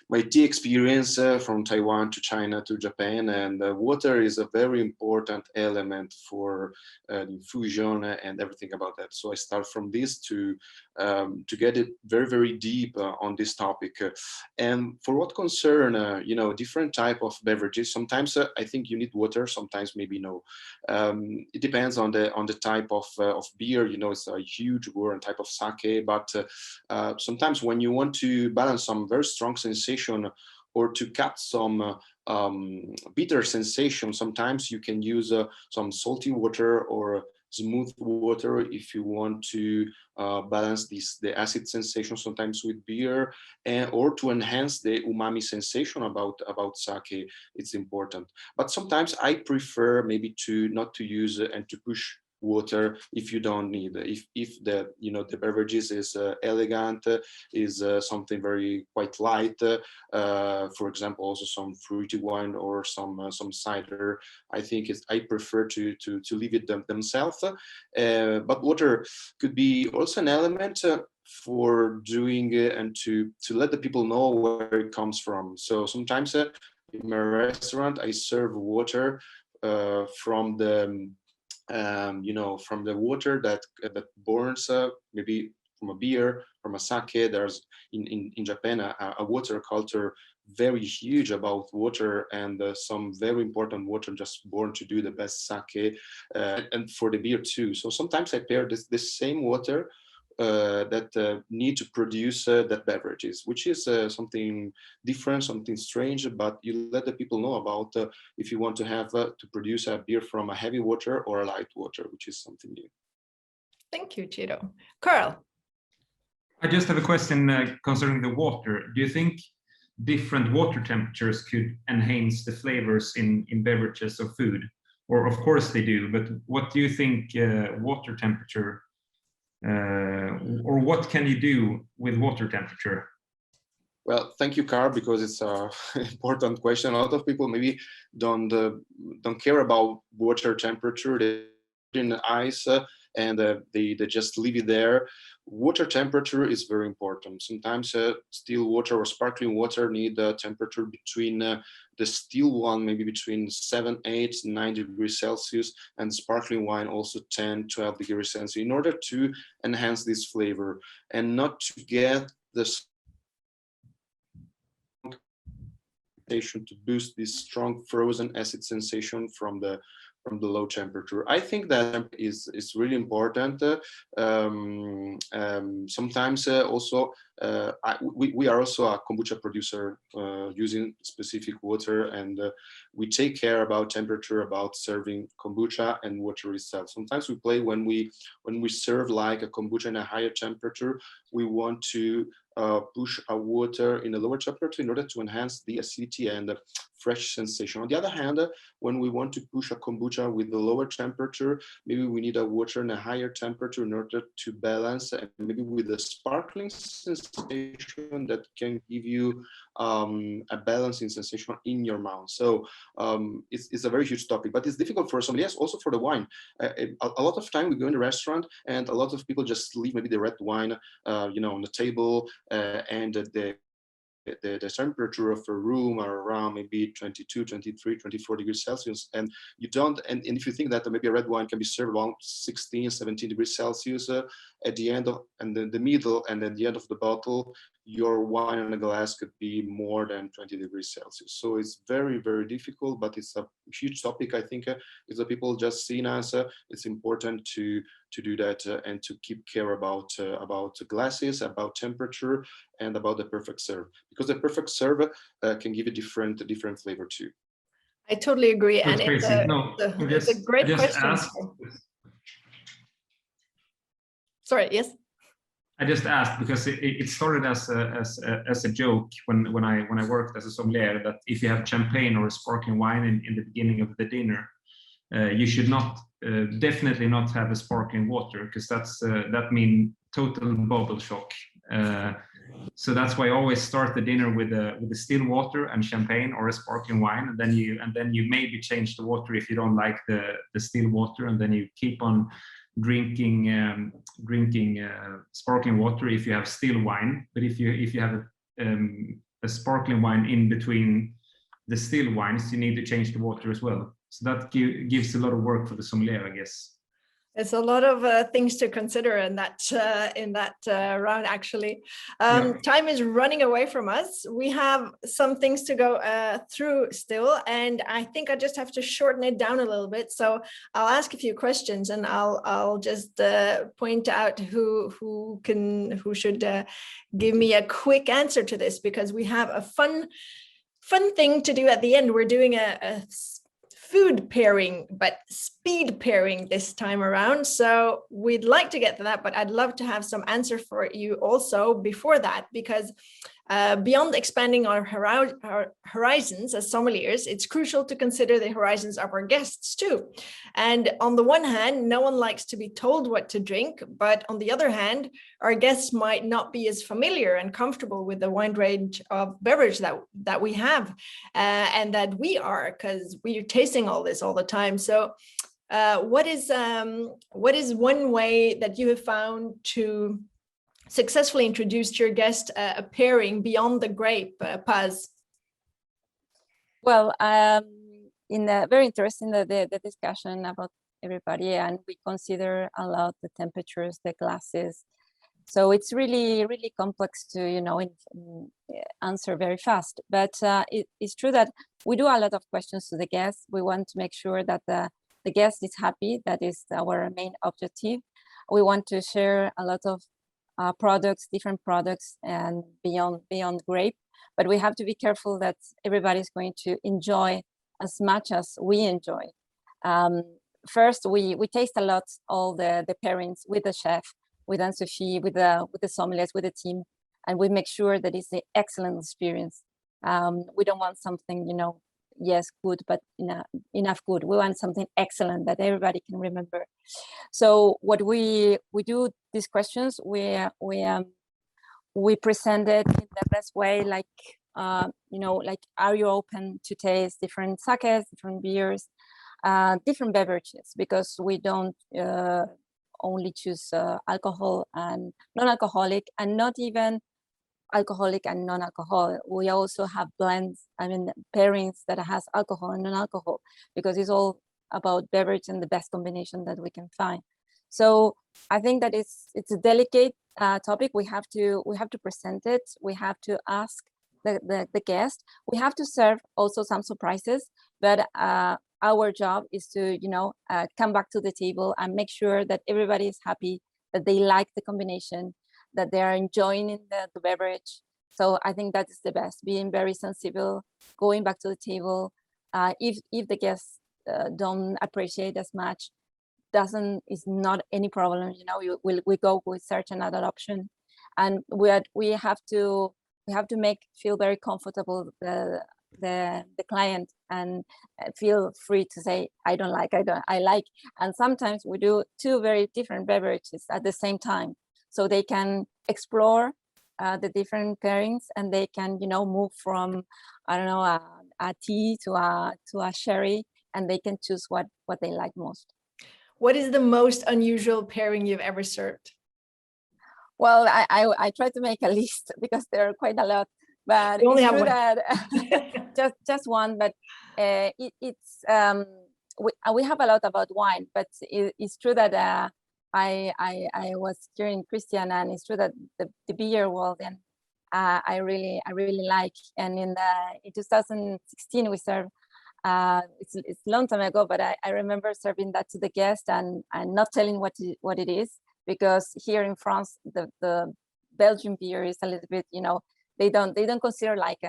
my tea experience from Taiwan to China to Japan, and water is a very important element for infusion and everything about that. So I start from this to get it very, very deep on this topic. And for what concern, different type of beverages, sometimes I think you need water, sometimes maybe no. It depends on the type of beer. It's a huge war and type of sake, but sometimes when you want to balance some very strong sensation or to cut some bitter sensation, sometimes you can use some salty water or smooth water if you want to balance the acid sensation sometimes with beer, or to enhance the umami sensation about sake. It's important, but sometimes I prefer maybe not to use and to push water if you don't need. If the beverages is elegant, is something very quite light, for example also some fruity wine or some cider, I think I prefer to leave it themselves, but water could be also an element for doing and to let the people know where it comes from. So sometimes in my restaurant I serve water from the from the water that burns, maybe from a beer, from a sake. There's in Japan a water culture very huge about water, and some very important water just born to do the best sake, and for the beer too. So sometimes I pair this same water that need to produce that beverages, which is something different, something strange, but you let the people know about if you want to have to produce a beer from a heavy water or a light water, which is something new. Thank you, Chiro. Carl. I just have a question concerning the water. Do you think different water temperatures could enhance the flavors in beverages or food? Or of course they do, but what do you think water temperature, or what can you do with water temperature? Well, thank you, Carl, because it's an important question. A lot of people maybe don't care about water temperature. They put in ice and they just leave it there. Water temperature is very important. Sometimes still water or sparkling water need a temperature between the still one, maybe between 7, 8, 9 degrees Celsius, and sparkling wine also 10, 12 degrees Celsius, in order to enhance this flavor and not to get the to boost this strong frozen acid sensation from the low temperature. I think that is really important. Sometimes also we are also a kombucha producer using specific water, and we take care about temperature, about serving kombucha and water itself. Sometimes we play when we serve like a kombucha in a higher temperature, we want to push our water in a lower temperature in order to enhance the acidity and the fresh sensation. On the other hand, when we want to push a kombucha with the lower temperature, maybe we need a water in a higher temperature in order to balance, and maybe with a sparkling sensation that can give you a balancing sensation in your mouth. So it's a very huge topic, but it's difficult for somebody else, also for the wine. A lot of time we go in the restaurant and a lot of people just leave maybe the red wine on the table, and the temperature of a room are around maybe 22, 23, 24 degrees Celsius. And you don't, and if you think that maybe a red wine can be served around 16, 17 degrees Celsius at the end of, and then the middle, and then the end of the bottle, your wine in a glass could be more than 20 degrees Celsius. So it's very, very difficult, but it's a huge topic. I think if the people just seen us, it's important to do that and to keep care about glasses, about temperature, and about the perfect serve, because the perfect serve can give a different flavor too. I totally agree, That's and crazy. it's a great question. Sorry, yes. I just asked because it started as a joke when I worked as a sommelier, that if you have champagne or a sparkling wine in the beginning of the dinner, you should not definitely not have a sparkling water, because that means total bubble shock. So that's why I always start the dinner with a still water and champagne or a sparkling wine, and then you maybe change the water if you don't like the still water, and then you keep on drinking sparkling water if you have still wine. But if you have a sparkling wine in between the still wines, you need to change the water as well. So that gives a lot of work for the sommelier, I guess. It's a lot of things to consider in that round, actually. Time is running away from us. We have some things to go through still, and I think I just have to shorten it down a little bit. So I'll ask a few questions, and I'll just point out who should give me a quick answer to this, because we have a fun thing to do at the end. We're doing a food pairing, but speed pairing this time around. So we'd like to get to that, but I'd love to have some answer for you also before that, because beyond expanding our horizons as sommeliers, it's crucial to consider the horizons of our guests too. And on the one hand, no one likes to be told what to drink, but on the other hand, our guests might not be as familiar and comfortable with the wide range of beverage that we have and that we are, because we're tasting all this all the time. So what is one way that you have found to successfully introduced your guest a pairing beyond the grape, Paz? Well, in the very interesting the discussion about everybody, and we consider a lot the temperatures, the glasses. So it's really complex to answer very fast. But it's true that we do a lot of questions to the guests. We want to make sure that the guest is happy. That is our main objective. We want to share a lot of products, different products, and beyond grape. But we have to be careful that everybody's going to enjoy as much as we enjoy. First, we taste a lot all the pairings with the chef, with Anne-Sophie, with the sommeliers, with the team, and we make sure that it's an excellent experience. We don't want something, yes, good, but enough good. We want something excellent that everybody can remember. So what we do these questions, we present it in the best way, like like, are you open to taste different sakes, different beers, different beverages? Because we don't only choose alcohol and non-alcoholic, and not even alcoholic and non-alcoholic. We also have blends, pairings that has alcohol and non-alcohol, because it's all about beverage and the best combination that we can find. So I think that it's a delicate topic. We have to present it. We have to ask the guest. We have to serve also some surprises, but our job is to come back to the table and make sure that everybody is happy, that they like the combination, that they are enjoying the beverage. So I think that is the best, being very sensible, going back to the table. If the guests don't appreciate as much, is not any problem. We go with search another option, and we have to feel very comfortable the client, and feel free to say, I don't like, I like. And sometimes we do two very different beverages at the same time, so they can explore the different pairings, and they can move from, I don't know, a tea to a sherry, and they can choose what they like most. What is the most unusual pairing you've ever served? Well, I try to make a list, because there are quite a lot, but we only it's have true one. that just one, but it's we have a lot about wine, but it's true that I was hearing Christian, and it's true that the beer world, and I really like. And in 2016 we served. It's a long time ago, but I remember serving that to the guest and not telling what it is, because here in France the Belgian beer is a little bit, they don't consider like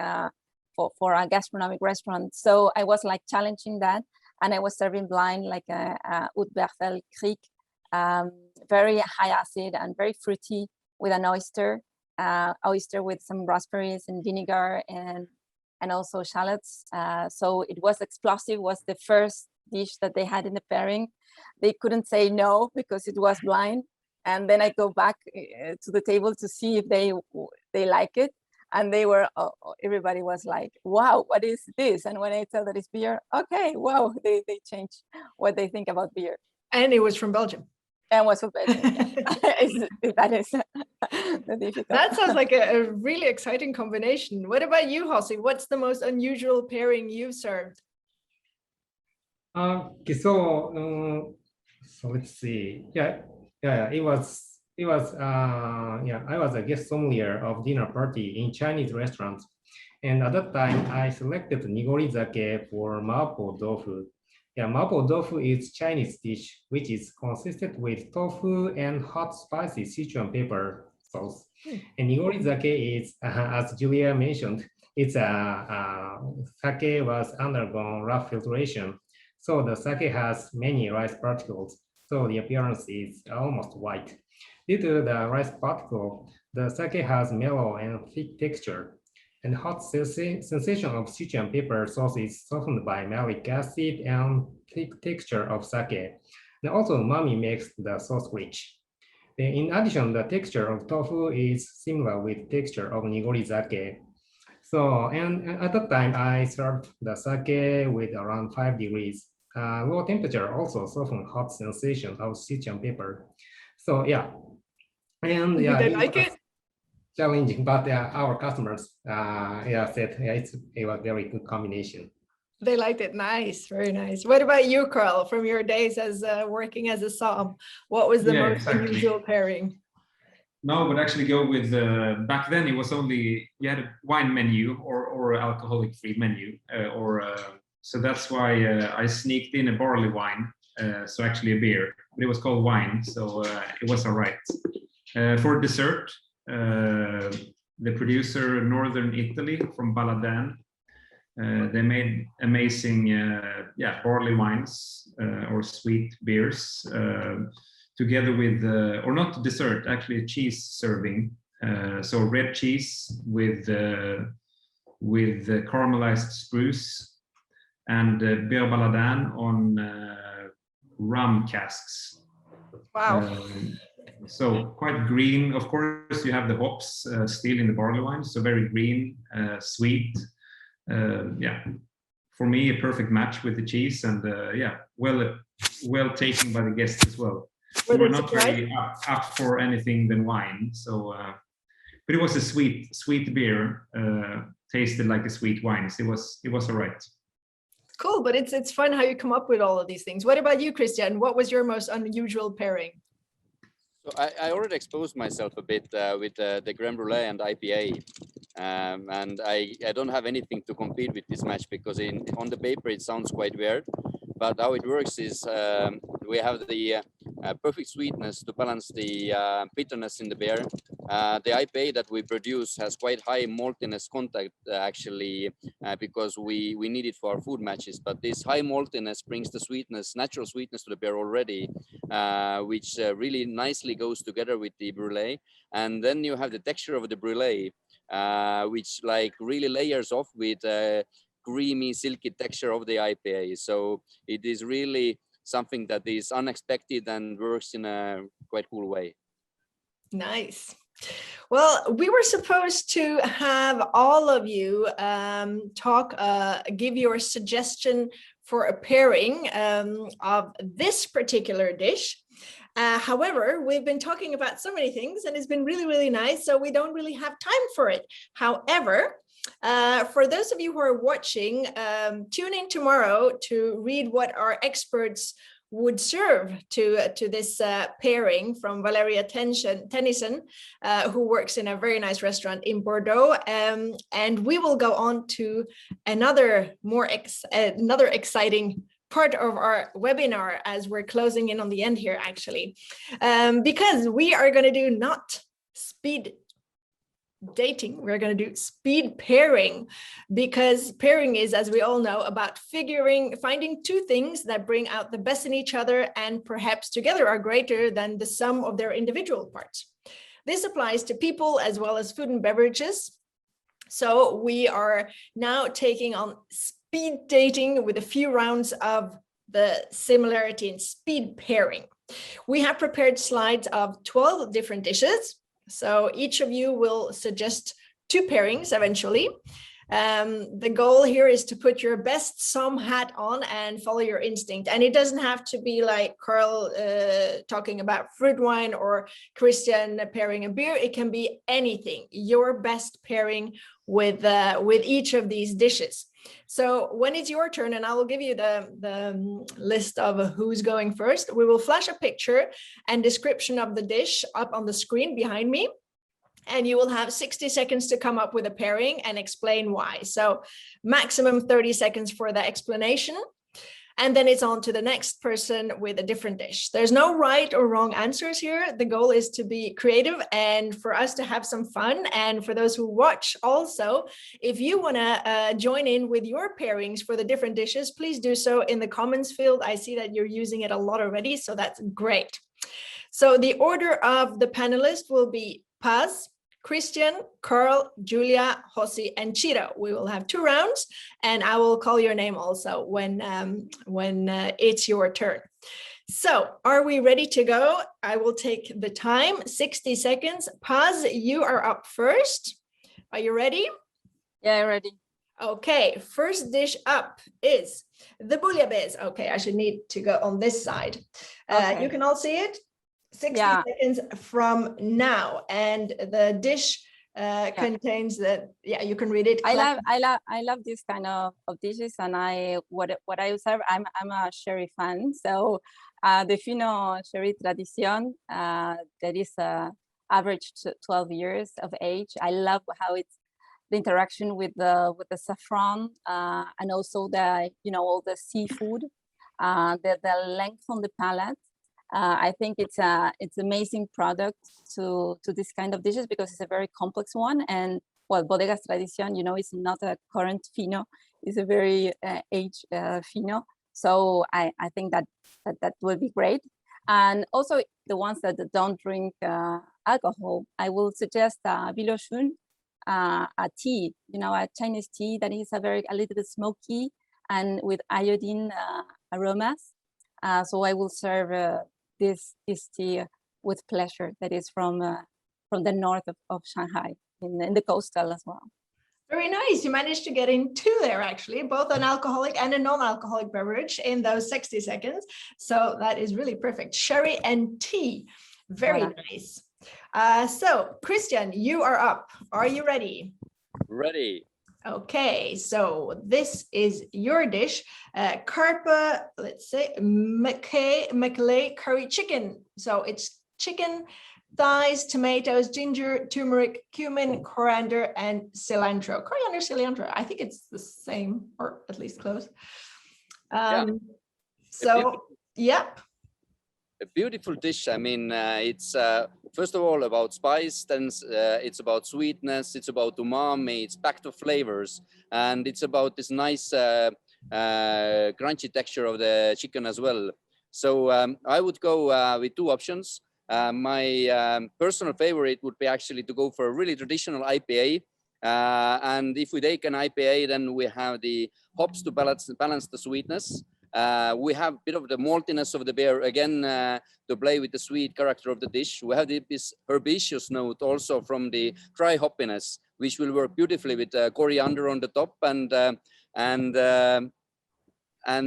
for a gastronomic restaurant. So I was like challenging that, and I was serving blind like a Haute Berthel Kriek, very high acid and very fruity, with an oyster with some raspberries and vinegar and also shallots. So it was explosive. Was the first dish that they had in the pairing. They couldn't say no because it was blind. And then I go back to the table to see if they like it. And they were, everybody was like, wow, what is this? And when I tell that it's beer, okay, wow, they change what they think about beer. And it was from Belgium. And was from Belgium. That is the difficult. That sounds like a really exciting combination. What about you, Jose? What's the most unusual pairing you've served? Okay, so let's see. Yeah. It was I was a guest sommelier of dinner party in Chinese restaurants, and at that time I selected nigori sake for mapo tofu. Yeah, mapo tofu is Chinese dish which is consisted with tofu and hot spicy Sichuan pepper sauce. And nigori sake is, as Julia mentioned, it's sake was undergone rough filtration, so the sake has many rice particles. So the appearance is almost white. Due to the rice particle, the sake has mellow and thick texture. And hot sensation of Sichuan pepper sauce is softened by malic acid and thick texture of sake. And also umami makes the sauce rich. In addition, the texture of tofu is similar with texture of nigori sake. So, and at that time, I served the sake with around 5 degrees. Low temperature also soften hot sensation of Sichuan pepper. So yeah, and yeah, Did they like it? Challenging, but our customers said it was very good combination. They liked it. Nice, very nice. What about you, Carl? From your days as working as a somm, what was the most unusual pairing? No, but actually go with back then it was only you had a wine menu or alcoholic free menu so that's why I sneaked in a barley wine, so actually a beer, but it was called wine, so it was all right. For dessert, the producer Northern Italy from Baladin, they made amazing barley wines or sweet beers together with, or not dessert, actually cheese serving. So red cheese with caramelized spruce and beer Baladin on rum casks. Wow. So quite green. Of course, you have the hops still in the barley wine, so very green, sweet. For me, a perfect match with the cheese, and well taken by the guests as well. We were not very up for anything than wine, so but it was a sweet beer, tasted like a sweet wine. So it was all right. Cool, but it's fun how you come up with all of these things. What about you, Christian? What was your most unusual pairing? So I already exposed myself a bit with the creme brulee and IPA, and I don't have anything to compete with this match because on the paper it sounds quite weird, but how it works is we have the perfect sweetness to balance the bitterness in the beer. The IPA that we produce has quite high maltiness content actually because we need it for our food matches, but this high maltiness brings the sweetness, natural sweetness to the beer already, which really nicely goes together with the brulee. And then you have the texture of the brulee, which like really layers off with creamy, silky texture of the IPA. So it is really something that is unexpected and works in a quite cool way. Nice. Well, we were supposed to have all of you give your suggestion for a pairing of this particular dish. However, we've been talking about so many things and it's been really, really nice. So we don't really have time for it. However, for those of you who are watching, tune in tomorrow to read what our experts would serve to this pairing from Valeria Tennyson, who works in a very nice restaurant in Bordeaux. And we will go on to another exciting part of our webinar as we're closing in on the end here, actually, because we are going to do not speed dating, we're going to do speed pairing, because pairing is, as we all know, about finding two things that bring out the best in each other and perhaps together are greater than the sum of their individual parts. This applies to people as well as food and beverages. So we are now taking on speed dating with a few rounds of the similarity in speed pairing. We have prepared slides of 12 different dishes. So each of you will suggest 2 pairings eventually. The goal here is to put your best somm hat on and follow your instinct. And it doesn't have to be like Carl talking about fruit wine or Christian pairing a beer. It can be anything, your best pairing with each of these dishes. So when it's your turn, and I will give you the list of who's going first, we will flash a picture and description of the dish up on the screen behind me. And you will have 60 seconds to come up with a pairing and explain why. So maximum 30 seconds for the explanation. And then it's on to the next person with a different dish. There's no right or wrong answers here. The goal is to be creative and for us to have some fun. And for those who watch also, if you want to join in with your pairings for the different dishes, please do so in the comments field. I see that you're using it a lot already, so that's great. So the order of the panelists will be Paz, Christian, Carl, Julia, Jose, and Chiro. We will have 2 rounds, and I will call your name also when it's your turn. So are we ready to go? I will take the time, 60 seconds. Paz, you are up first. Are you ready? Yeah, ready. Okay, first dish up is the bouillabaisse. Okay, I should need to go on this side. Okay. You can all see it? 60 Yeah. seconds from now, and the dish contains the, you can read it. I love this kind of dishes, and what I serve. I'm a sherry fan, so the Fino Sherry Tradition that is average 12 years of age. I love how it's the interaction with the saffron and also the all the seafood, the length on the palate. I think it's amazing product to this kind of dishes because it's a very complex one. And well, Bodegas Tradición, it's not a current Fino, it's a very aged Fino. So I think that will be great. And also the ones that don't drink alcohol, I will suggest Biloshun, a tea, a Chinese tea that is a little bit smoky and with iodine aromas. So I will serve this tea with pleasure. That is from the north of Shanghai, in the coastal as well. Very nice. You managed to get in 2 there, actually, both an alcoholic and a non-alcoholic beverage in those 60 seconds. So that is really perfect. Sherry and tea. Very nice. So Christian, you are up. Are you ready? Ready. Okay, so this is your dish, carpe, let's say, Maclay curry chicken. So it's chicken, thighs, tomatoes, ginger, turmeric, cumin, coriander, and cilantro. Coriander, cilantro, I think it's the same, or at least close. So, yep. A beautiful dish. I mean, it's first of all about spice, then it's about sweetness, it's about umami, it's packed of flavors, and it's about this nice crunchy texture of the chicken as well. So I would go with 2 options. My personal favorite would be actually to go for a really traditional IPA. And if we take an IPA, then we have the hops to balance the sweetness. We have a bit of the maltiness of the beer, again, to play with the sweet character of the dish. We have this herbaceous note also from the dry hoppiness, which will work beautifully with coriander on the top. And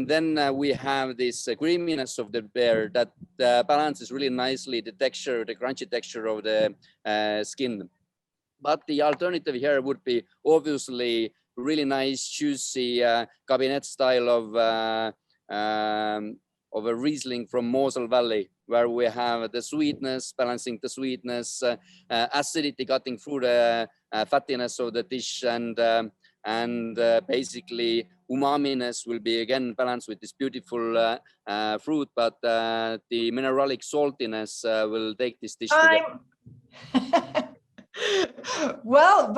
then we have this creaminess of the beer that balances really nicely the texture, the crunchy texture of the skin. But the alternative here would be obviously really nice, juicy cabinet style of a Riesling from Mosel Valley, where we have the sweetness, balancing the sweetness, acidity cutting through the fattiness of the dish, and basically umaminess will be again balanced with this beautiful fruit, but the mineralic saltiness will take this dish together. Well,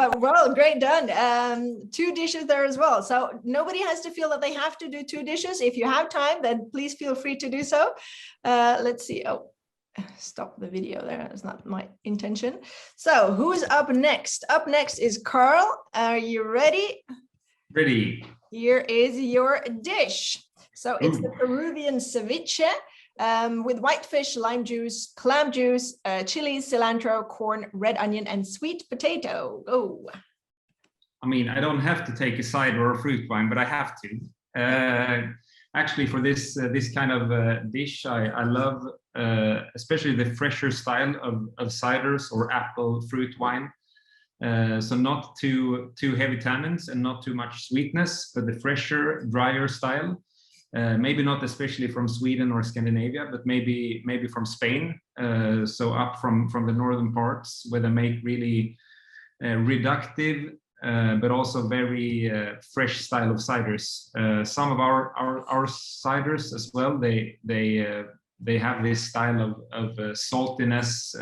great done. 2 dishes there as well. So nobody has to feel that they have to do 2 dishes. If you have time, then please feel free to do so. Let's see. Oh, stop the video there. That's not my intention. So who's up next? Up next is Carl. Are you ready? Ready. Here is your dish. So it's the Peruvian ceviche. With whitefish, lime juice, clam juice, chilies, cilantro, corn, red onion, and sweet potato. Go. I mean, I don't have to take a cider or a fruit wine, but I have to. Actually, for this kind of dish, I love especially the fresher style of ciders or apple fruit wine. So not too heavy tannins and not too much sweetness, but the fresher, drier style. Maybe not especially from Sweden or Scandinavia, but maybe from Spain. So up from the northern parts, where they make really reductive, but also very fresh style of ciders. Some of our ciders as well, they have this style of saltiness,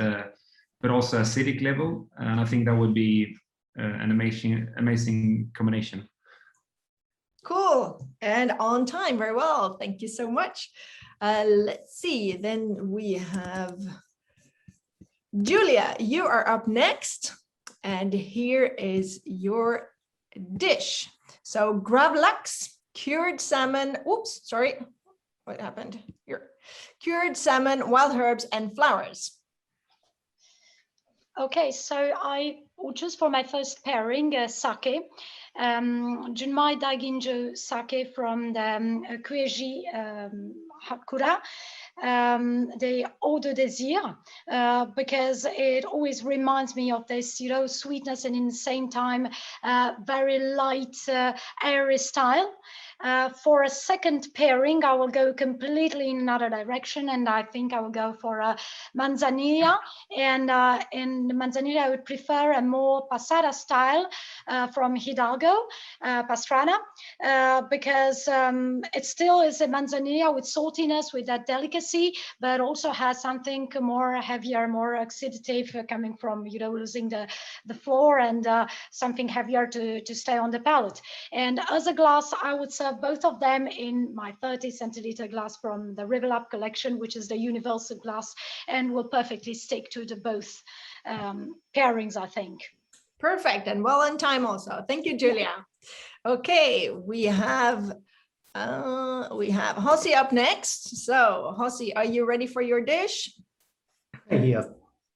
but also acidic level, and I think that would be an amazing combination. Cool, and on time, very well. Thank you so much. Let's see, then we have Julia, you are up next, and here is your dish. So gravlax, cured salmon, oops, sorry, what happened here? Cured salmon, wild herbs, and flowers. Okay, so I just for my first pairing, sake, Junmai Daiginjo sake from the Kueji Hakura, the Eau de Désir, because it always reminds me of this, sweetness and in the same time, very light, airy style. For a second pairing, I will go completely in another direction, and I think I will go for a manzanilla. And in manzanilla, I would prefer a more pasada style from Hidalgo, Pastrana, because it still is a manzanilla with saltiness, with that delicacy, but also has something more heavier, more oxidative coming from, losing the floor, and something heavier to stay on the palate. And as a glass, I would serve both of them in my 30 centiliter glass from the River Lab collection, which is the universal glass, and will perfectly stick to the both pairings, I think. Perfect, and well on time also. Thank you, Julia. Okay, we have Hossi up next. So Hossi, are you ready for your dish? Yes.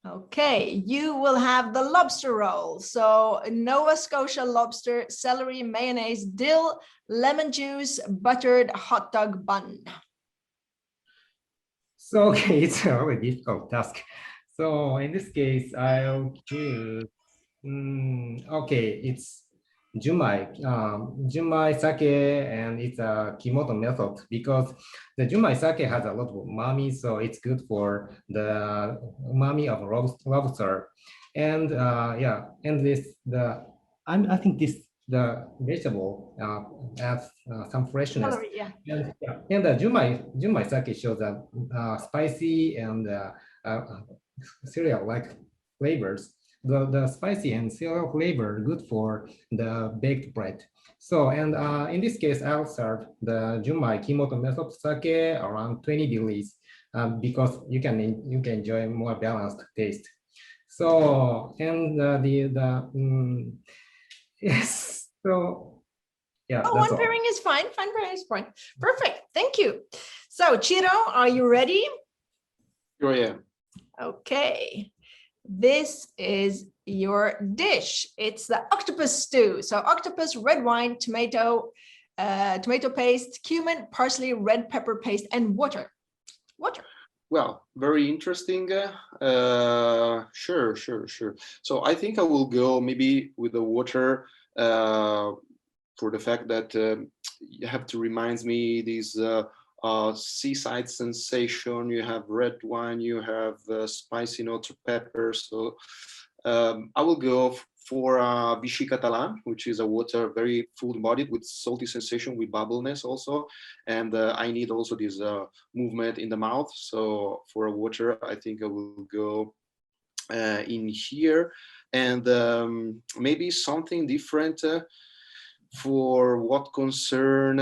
Okay, you will have the lobster roll. So Nova Scotia lobster, celery, mayonnaise, dill, lemon juice, buttered hot dog bun. So okay, it's a really difficult task. So in this case, I'll choose. Okay, it's Junmai sake, and it's a Kimoto method, because the Junmai sake has a lot of umami, so it's good for the umami of lobster. And yeah, and I think the vegetable adds some freshness. Celery, yeah. And the Junmai sake shows that spicy and cereal-like flavors. The spicy and cereal flavor good for the baked bread. So, and in this case, I'll serve the Junmai Kimoto method sake around 20 degrees because you can enjoy more balanced taste. So, and yes, so yeah. Oh, one pairing is fine. Fine pairing is fine. Perfect. Thank you. So, Chiro, are you ready? Sure, yeah. Okay. This is your dish. It's the octopus stew. So octopus, red wine, tomato paste, cumin, parsley, red pepper paste, and water. Well, very interesting. Sure. So I think I will go maybe with the water for the fact that you have to remind me these seaside sensation, you have red wine, you have spicy notes of pepper. So I will go for Vichy Catalan, which is a water very full-bodied with salty sensation with bubbleness also. And I need also this movement in the mouth. So for a water, I think I will go in here. And maybe something different for what concern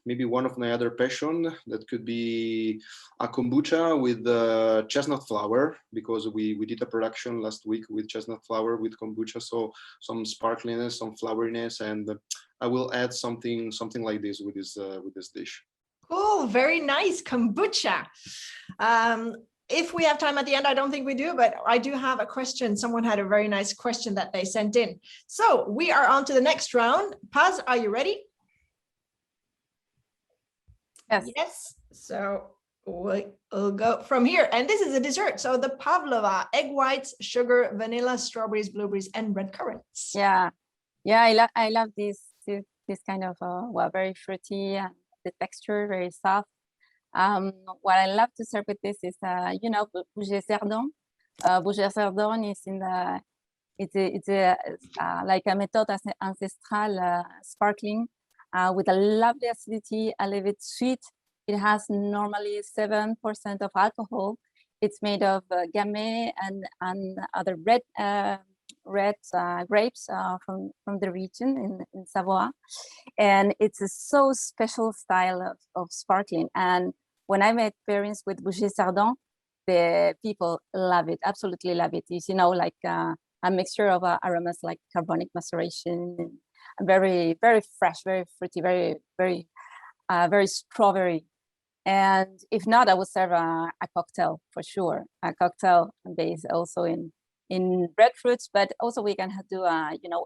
maybe one of my other passion, that could be a kombucha with chestnut flower, because we did a production last week with chestnut flower with kombucha, so some sparkliness, some floweriness, and I will add something like this with this dish. Cool, very nice, kombucha. If we have time at the end, I don't think we do, but I do have a question. Someone had a very nice question that they sent in. So we are on to the next round. Paz, are you ready? Yes. Yes. So we'll go from here. And this is a dessert. So the pavlova, egg whites, sugar, vanilla, strawberries, blueberries, and red currants. Yeah. I love this kind of well, very fruity, and the texture very soft. What I love to serve with this is bougie cerdon. Bougie cerdon is it's like a method ancestral sparkling with a lovely acidity, a little bit sweet. It has normally 7% of alcohol. It's made of gamay and other red grapes from the region in Savoie, and it's a so special style of sparkling. And when I made pairings with Bougie Cerdon, the people love it, absolutely love it. It's like a mixture of aromas like carbonic maceration, and very very fresh, very fruity, very strawberry. And if not, I would serve a cocktail for sure, a cocktail based also in breadfruits, but also we can do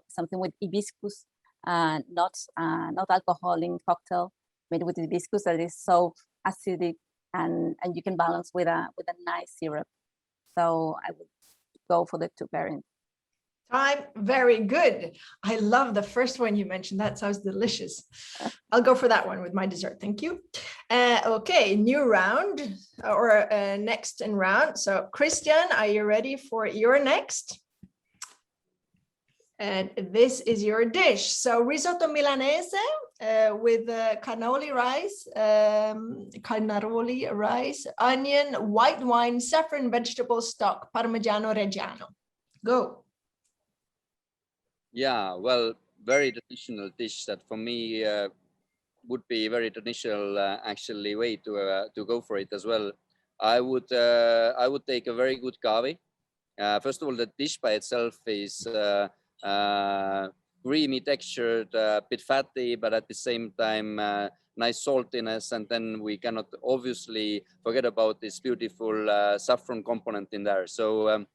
something with hibiscus, not alcoholic cocktail made with hibiscus that is so acidic, and you can balance with a nice syrup. So I would go for the two pairings. Time, very good. I love the first one you mentioned. That sounds delicious. I'll go for that one with my dessert. Thank you. Okay, new round, or next in round. So Christian, are you ready for your next? And this is your dish. So risotto milanese with cannoli rice, onion, white wine, saffron, vegetable stock, Parmigiano Reggiano. Go. Yeah, well, very traditional dish that for me would be very traditional actually way to go for it as well. I would take a very good cave. First of all, the dish by itself is creamy textured, a bit fatty, but at the same time nice saltiness. And then we cannot obviously forget about this beautiful saffron component in there. So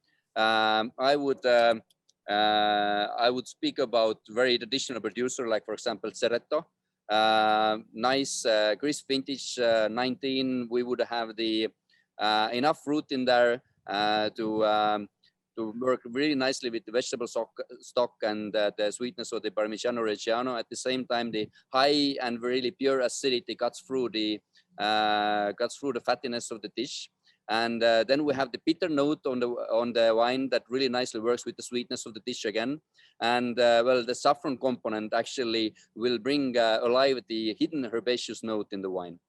I would speak about very traditional producer, like for example Ceretto. Nice crisp vintage 19. We would have the enough fruit in there to work really nicely with the vegetable stock and the sweetness of the Parmigiano Reggiano. At the same time, the high and really pure acidity cuts through the fattiness of the dish. And then we have the bitter note on the wine that really nicely works with the sweetness of the dish again. And well, the saffron component actually will bring alive the hidden herbaceous note in the wine.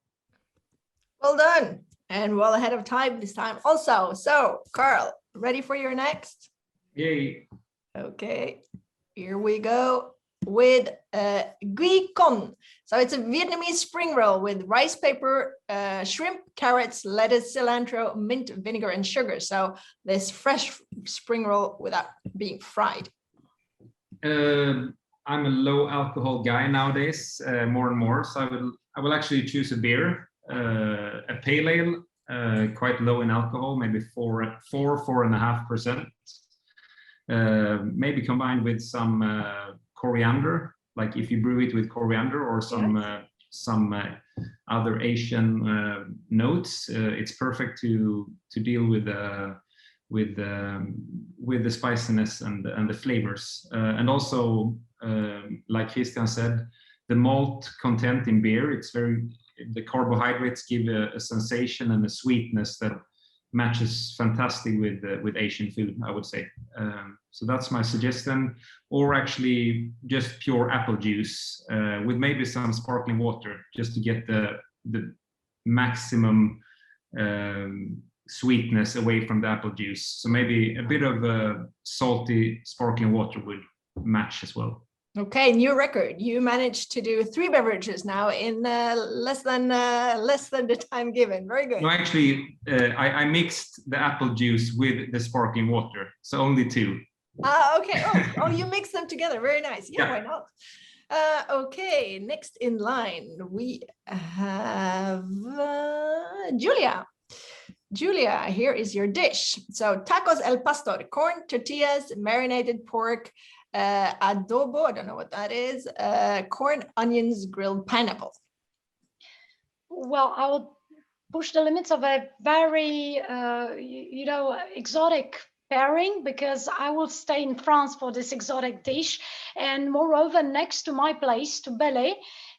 Well done, and well ahead of time this time also. So Carl, ready for your next? Yay. Okay, here we go with Gui Con. So it's a Vietnamese spring roll with rice paper, shrimp, carrots, lettuce, cilantro, mint, vinegar, and sugar. So this fresh spring roll without being fried. I'm a low alcohol guy nowadays, more and more. So I will actually choose a beer, a pale ale, quite low in alcohol, maybe 4.5%. Maybe combined with some coriander, like if you brew it with coriander or some other Asian notes, it's perfect to deal with the spiciness and the flavors. And also, like Christian said, the malt content in beer, it's very the carbohydrates give a sensation and a sweetness that matches fantastic with Asian food, I would say. So that's my suggestion. Or actually just pure apple juice with maybe some sparkling water, just to get the maximum sweetness away from the apple juice. So maybe a bit of salty sparkling water would match as well. Okay, new record. You managed to do 3 beverages now in less than the time given. Very good. No, actually, I mixed the apple juice with the sparkling water, so only 2. Okay. Oh, you mix them together. Very nice. Yeah, why not? Okay, next in line we have Julia. Julia, here is your dish. So tacos al pastor, corn tortillas, marinated pork, adobo, I don't know what that is, corn, onions, grilled pineapple. Well, I will push the limits of a very, exotic pairing, because I will stay in France for this exotic dish. And moreover, next to my place, to Belay,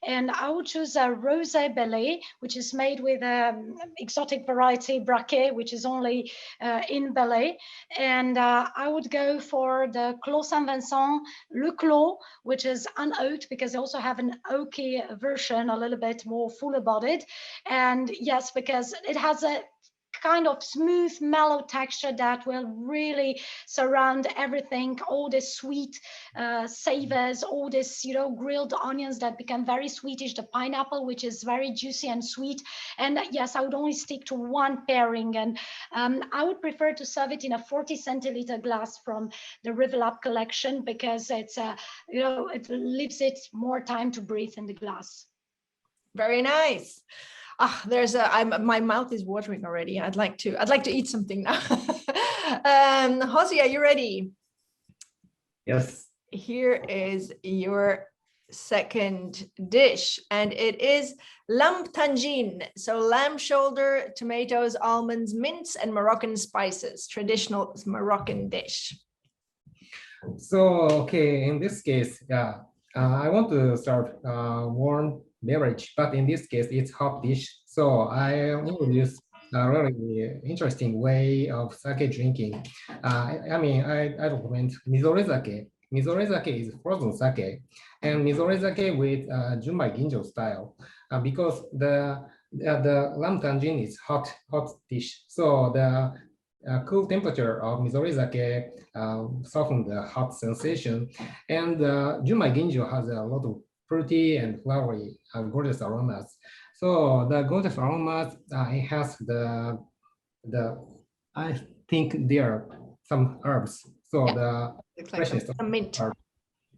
and I would choose a rosé belay, which is made with exotic variety braquet, which is only in Belay. And I would go for the Clos Saint-Vincent, Le Clos, which is unoaked, because they also have an oaky version, a little bit more fuller bodied. And yes, because it has a kind of smooth, mellow texture that will really surround everything, all the sweet savors, all this, grilled onions that become very sweetish, the pineapple, which is very juicy and sweet. And yes, I would only stick to one pairing, and I would prefer to serve it in a 40 centiliter glass from the Riverlap collection, because it's, it leaves it more time to breathe in the glass. Very nice. My mouth is watering already. I'd like to eat something now. Jose, are you ready? Yes. Here is your second dish, and it is lamb tangine. So lamb shoulder, tomatoes, almonds, mince, and Moroccan spices. Traditional Moroccan dish. So, okay, in this case, I want to start warm beverage, but in this case, it's hot dish. So I will use a really interesting way of sake drinking. I recommend mizore-sake. Mizore-sake is frozen sake, and mizore-sake with junmai ginjo style, because the lamb tangine is hot dish. So the cool temperature of mizore-sake soften the hot sensation, and junmai ginjo has a lot of fruity and flowery, gorgeous aromas. So the gorgeous aromas enhance the I think there are some herbs. So the freshness of mint.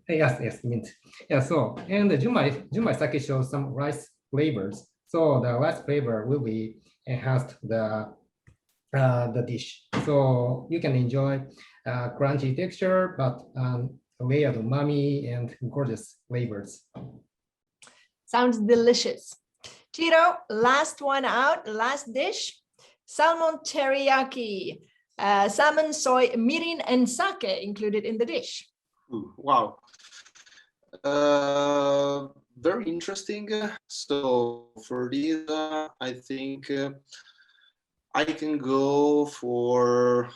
Yes, mint. Yeah. So and the junmai sake shows some rice flavors. So the rice flavor will be enhanced the dish. So you can enjoy crunchy texture, but layered umami and gorgeous flavors. Sounds delicious. Tito, last one out, last dish. Salmon teriyaki, salmon, soy, mirin, and sake included in the dish. Ooh, wow. Very interesting. So for this, I think I can go for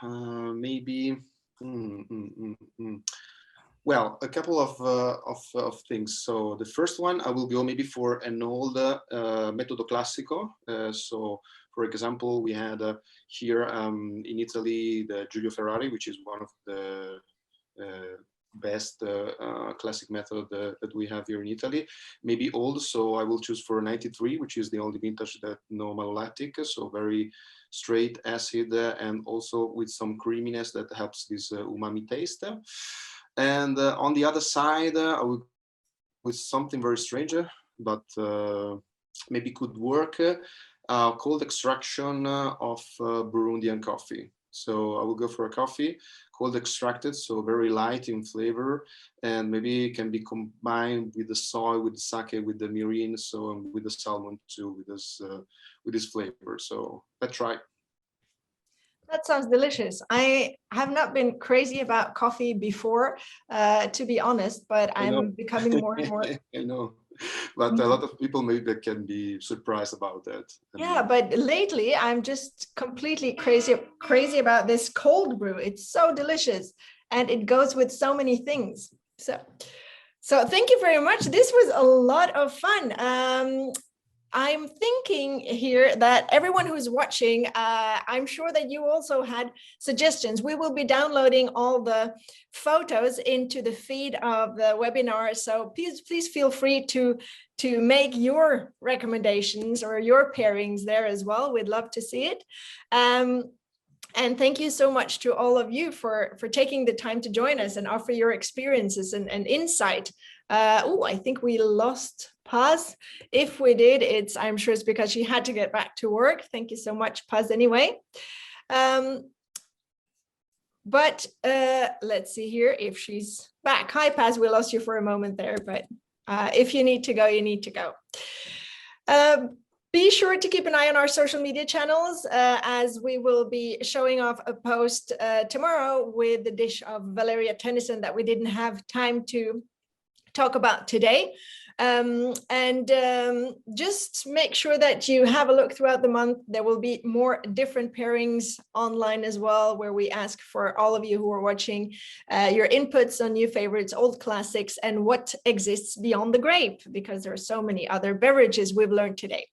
maybe. Well, a couple of things. So the first one, I will go maybe for an old metodo classico. So, for example, we had here in Italy the Giulio Ferrari, which is one of the best classic method that we have here in Italy. Maybe old, so I will choose for 93, which is the only vintage that no malolactic, so very straight acid and also with some creaminess that helps this umami taste. And on the other side, I would with something very strange, but maybe could work, cold extraction of Burundian coffee. So I will go for a coffee, cold extracted, so very light in flavor, and maybe it can be combined with the soy, with the sake, with the mirin, so with the salmon too, with this flavor. So let's try. That sounds delicious. I have not been crazy about coffee before, to be honest, but I'm becoming more and more. I know. But a lot of people maybe can be surprised about that. Yeah, but lately I'm just completely crazy about this cold brew. It's so delicious and it goes with so many things. So thank you very much. This was a lot of fun. I'm thinking here that everyone who's watching, I'm sure that you also had suggestions. We will be downloading all the photos into the feed of the webinar. So please feel free to make your recommendations or your pairings there as well. We'd love to see it. And thank you so much to all of you for taking the time to join us and offer your experiences and insight. I think we lost Paz. If we did, I'm sure it's because she had to get back to work. Thank you so much, Paz, anyway. But let's see here if she's back. Hi, Paz, we lost you for a moment there, but if you need to go, you need to go. Be sure to keep an eye on our social media channels as we will be showing off a post tomorrow with the dish of Valeria Tennyson that we didn't have time to talk about today. Just make sure that you have a look throughout the month. There will be more different pairings online as well, where we ask for all of you who are watching your inputs on new favorites, old classics, and what exists beyond the grape, because there are so many other beverages we've learned today.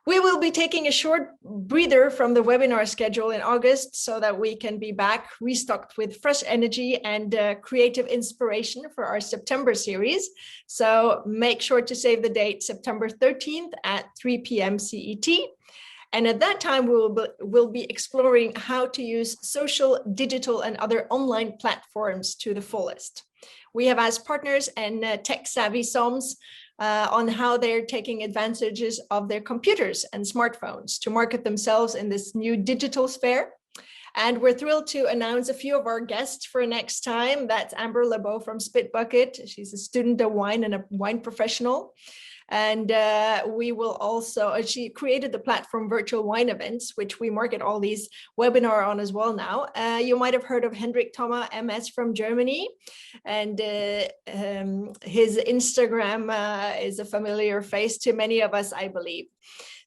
We will be taking a short breather from the webinar schedule in August so that we can be back restocked with fresh energy and creative inspiration for our September series. So make sure to save the date September 13th at 3 p.m. CET. And at that time, we'll be exploring how to use social, digital, and other online platforms to the fullest. We have as partners and tech-savvy somms on how they're taking advantages of their computers and smartphones to market themselves in this new digital sphere. And we're thrilled to announce a few of our guests for next time. That's Amber Lebeau from Spit Bucket. She's a student of wine and a wine professional. And we will also, she created the platform Virtual Wine Events, which we market all these webinar on as well now. You might have heard of Hendrik Thoma, MS from Germany. And his Instagram is a familiar face to many of us, I believe.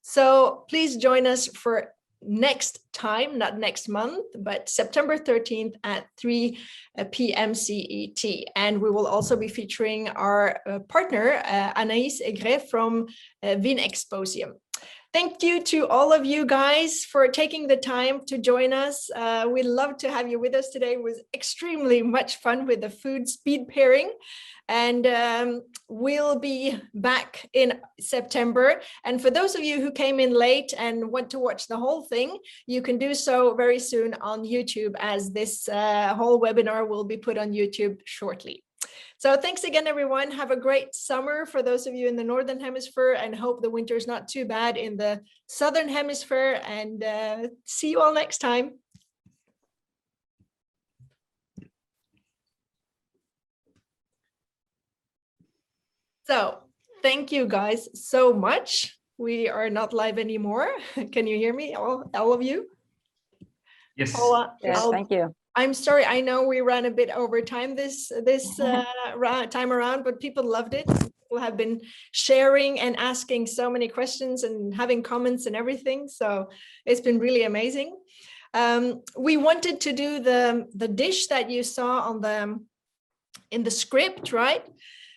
So please join us for next time, not next month, but September 13th at 3 p.m. CET. And we will also be featuring our partner, Anaïs Aigret from Wien Exposium. Thank you to all of you guys for taking the time to join us. We'd love to have you with us today. It was extremely much fun with the food speed pairing. And we'll be back in September. And for those of you who came in late and want to watch the whole thing, you can do so very soon on YouTube, as this whole webinar will be put on YouTube shortly. So thanks again, everyone. Have a great summer for those of you in the Northern Hemisphere, and hope the winter is not too bad in the Southern Hemisphere. And see you all next time. So thank you guys so much. We are not live anymore. Can you hear me, all of you? Yes. Paula, Yes, thank you. I'm sorry, I know we ran a bit over time this time around, but people loved it. People have been sharing and asking so many questions and having comments and everything. So it's been really amazing. We wanted to do the dish that you saw on in the script, right?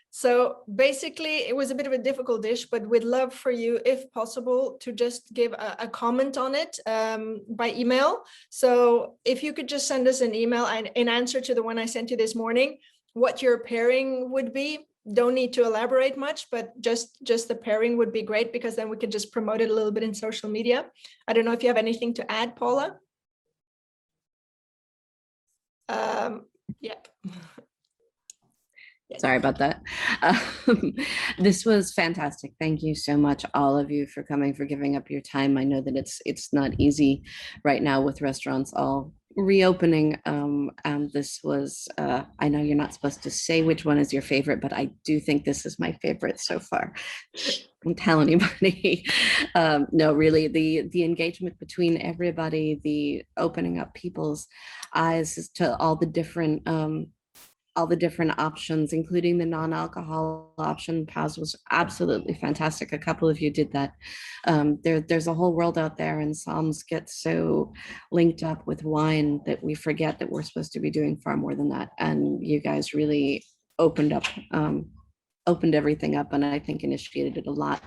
So basically, it was a bit of a difficult dish, but we'd love for you, if possible, to just give a comment on it by email. So if you could just send us an email and in answer to the one I sent you this morning, what your pairing would be. Don't need to elaborate much, but just the pairing would be great, because then we could just promote it a little bit in social media. I don't know if you have anything to add, Paula. Yep. Yes. Sorry about that. This was fantastic. Thank you so much, all of you, for coming, for giving up your time. I know that it's not easy right now with restaurants all reopening. And this was, I know you're not supposed to say which one is your favorite, but I do think this is my favorite so far. Don't tell anybody. No, really, the engagement between everybody, the opening up people's eyes to all the different all the different options, including the non-alcohol option. Paz was absolutely fantastic. A couple of you did that. There's a whole world out there, and Somms gets so linked up with wine that we forget that we're supposed to be doing far more than that. And you guys really opened everything up, and I think initiated a lot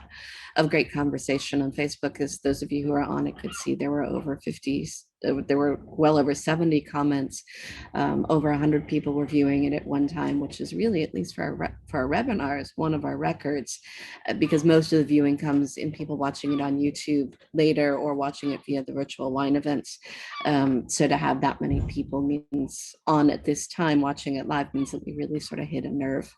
of great conversation on Facebook. As those of you who are on it could see, there were over 50, there were well over 70 comments. Over 100 people were viewing it at one time, which is really, at least for our webinars, one of our records, because most of the viewing comes in people watching it on YouTube later or watching it via the virtual wine events. So to have that many people means on at this time watching it live means that we really sort of hit a nerve,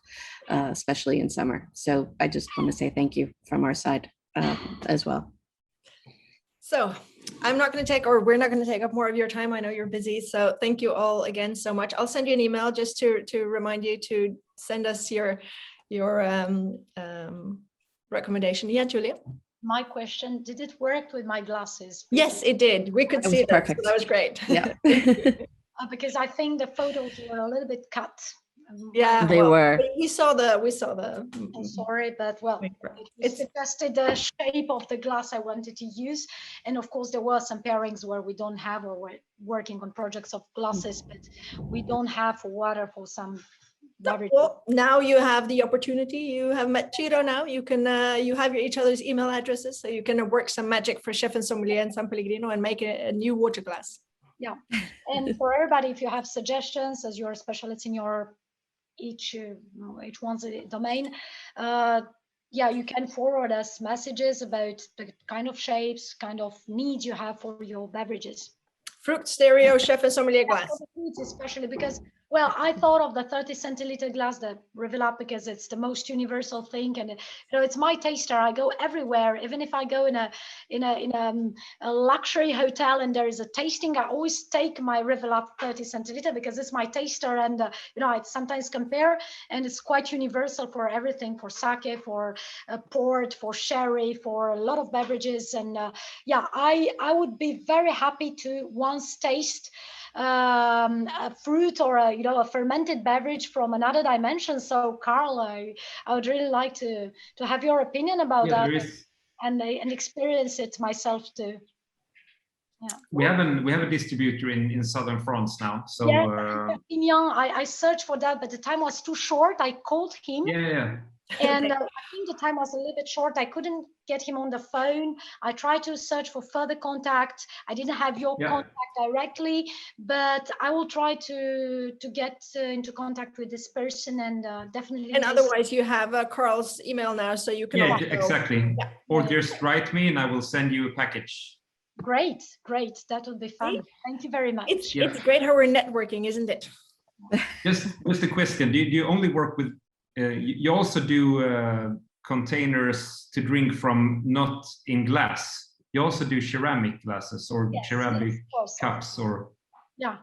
especially in summer. So I just want to say thank you from our side as well. So I'm not going to take, or we're not going to take up more of your time. I know you're busy. So thank you all again so much. I'll send you an email just to remind you to send us your recommendation. Yeah, Julia. My question, did it work with my glasses? Yes, it did. We could see that. So that was great. Yeah. Because I think the photos were a little bit cut. Yeah, they were. We saw the. I'm sorry, but well, it suggested the shape of the glass I wanted to use, and of course there were some pairings where we don't have, or we're working on projects of glasses, but we don't have water for some. Well, now you have the opportunity. You have met Ciro now. You can you have each other's email addresses, so you can work some magic for Chef and Sommelier and San Pellegrino and make a new water glass. Yeah, and for everybody, if you have suggestions, as you're specialists in your each one's domain, yeah, you can forward us messages about the kind of shapes, kind of needs you have for your beverages. Fruit stereo Chef and Sommelier glass. For the fruits especially, because, well, I thought of the 30 centiliter glass, the Revel Up, because it's the most universal thing, and it's my taster. I go everywhere, even if I go in a luxury hotel and there is a tasting, I always take my Revel Up 30 centiliter because it's my taster, and I sometimes compare, and it's quite universal for everything, for sake, for port, for sherry, for a lot of beverages, and yeah, I would be very happy to once taste a fruit or a fermented beverage from another dimension. So Carl, I would really like to have your opinion about that and experience it myself too. Yeah. We have a distributor in southern France now. So I searched for that, but the time was too short. I called him. Yeah. And I think the time was a little bit short. I couldn't get him on the phone. I tried to search for further contact. I didn't have your contact directly, but I will try to get into contact with this person, and definitely. And otherwise, you have Carl's email now, so you can. Yeah, exactly. Yeah. Or just write me, and I will send you a package. Great. That would be fun. Thank you very much. It's great how we're networking, isn't it? Just a question. Do you only work with? You also do containers to drink from, not in glass. You also do ceramic glasses or ceramic cups, or yeah.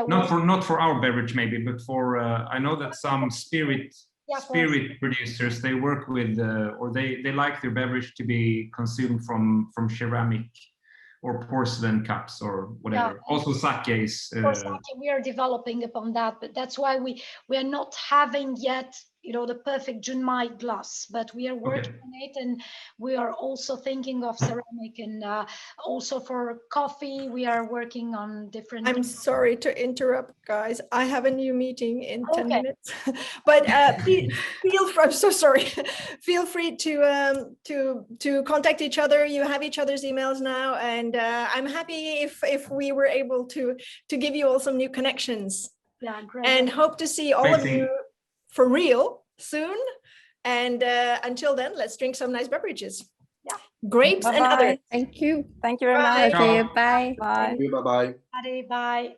Not for our beverage maybe, but for I know that some spirit producers, they work with or they like their beverage to be consumed from ceramic or porcelain cups or whatever. Yeah. Also sake is. We are developing upon that, but that's why we are not having yet the perfect Junmai glass, but we are working on it, and we are also thinking of ceramic, and also for coffee we are working on different. I'm sorry to interrupt, guys. I have a new meeting in 10 minutes, but I'm so sorry. Feel free to contact each other. You have each other's emails now, and I'm happy if we were able to give you all some new connections. Yeah, great. And hope to see all of you for real soon, and until then, let's drink some nice beverages. Yeah, grapes and others. Thank you very much. Okay, bye. Bye. Bye bye. Bye.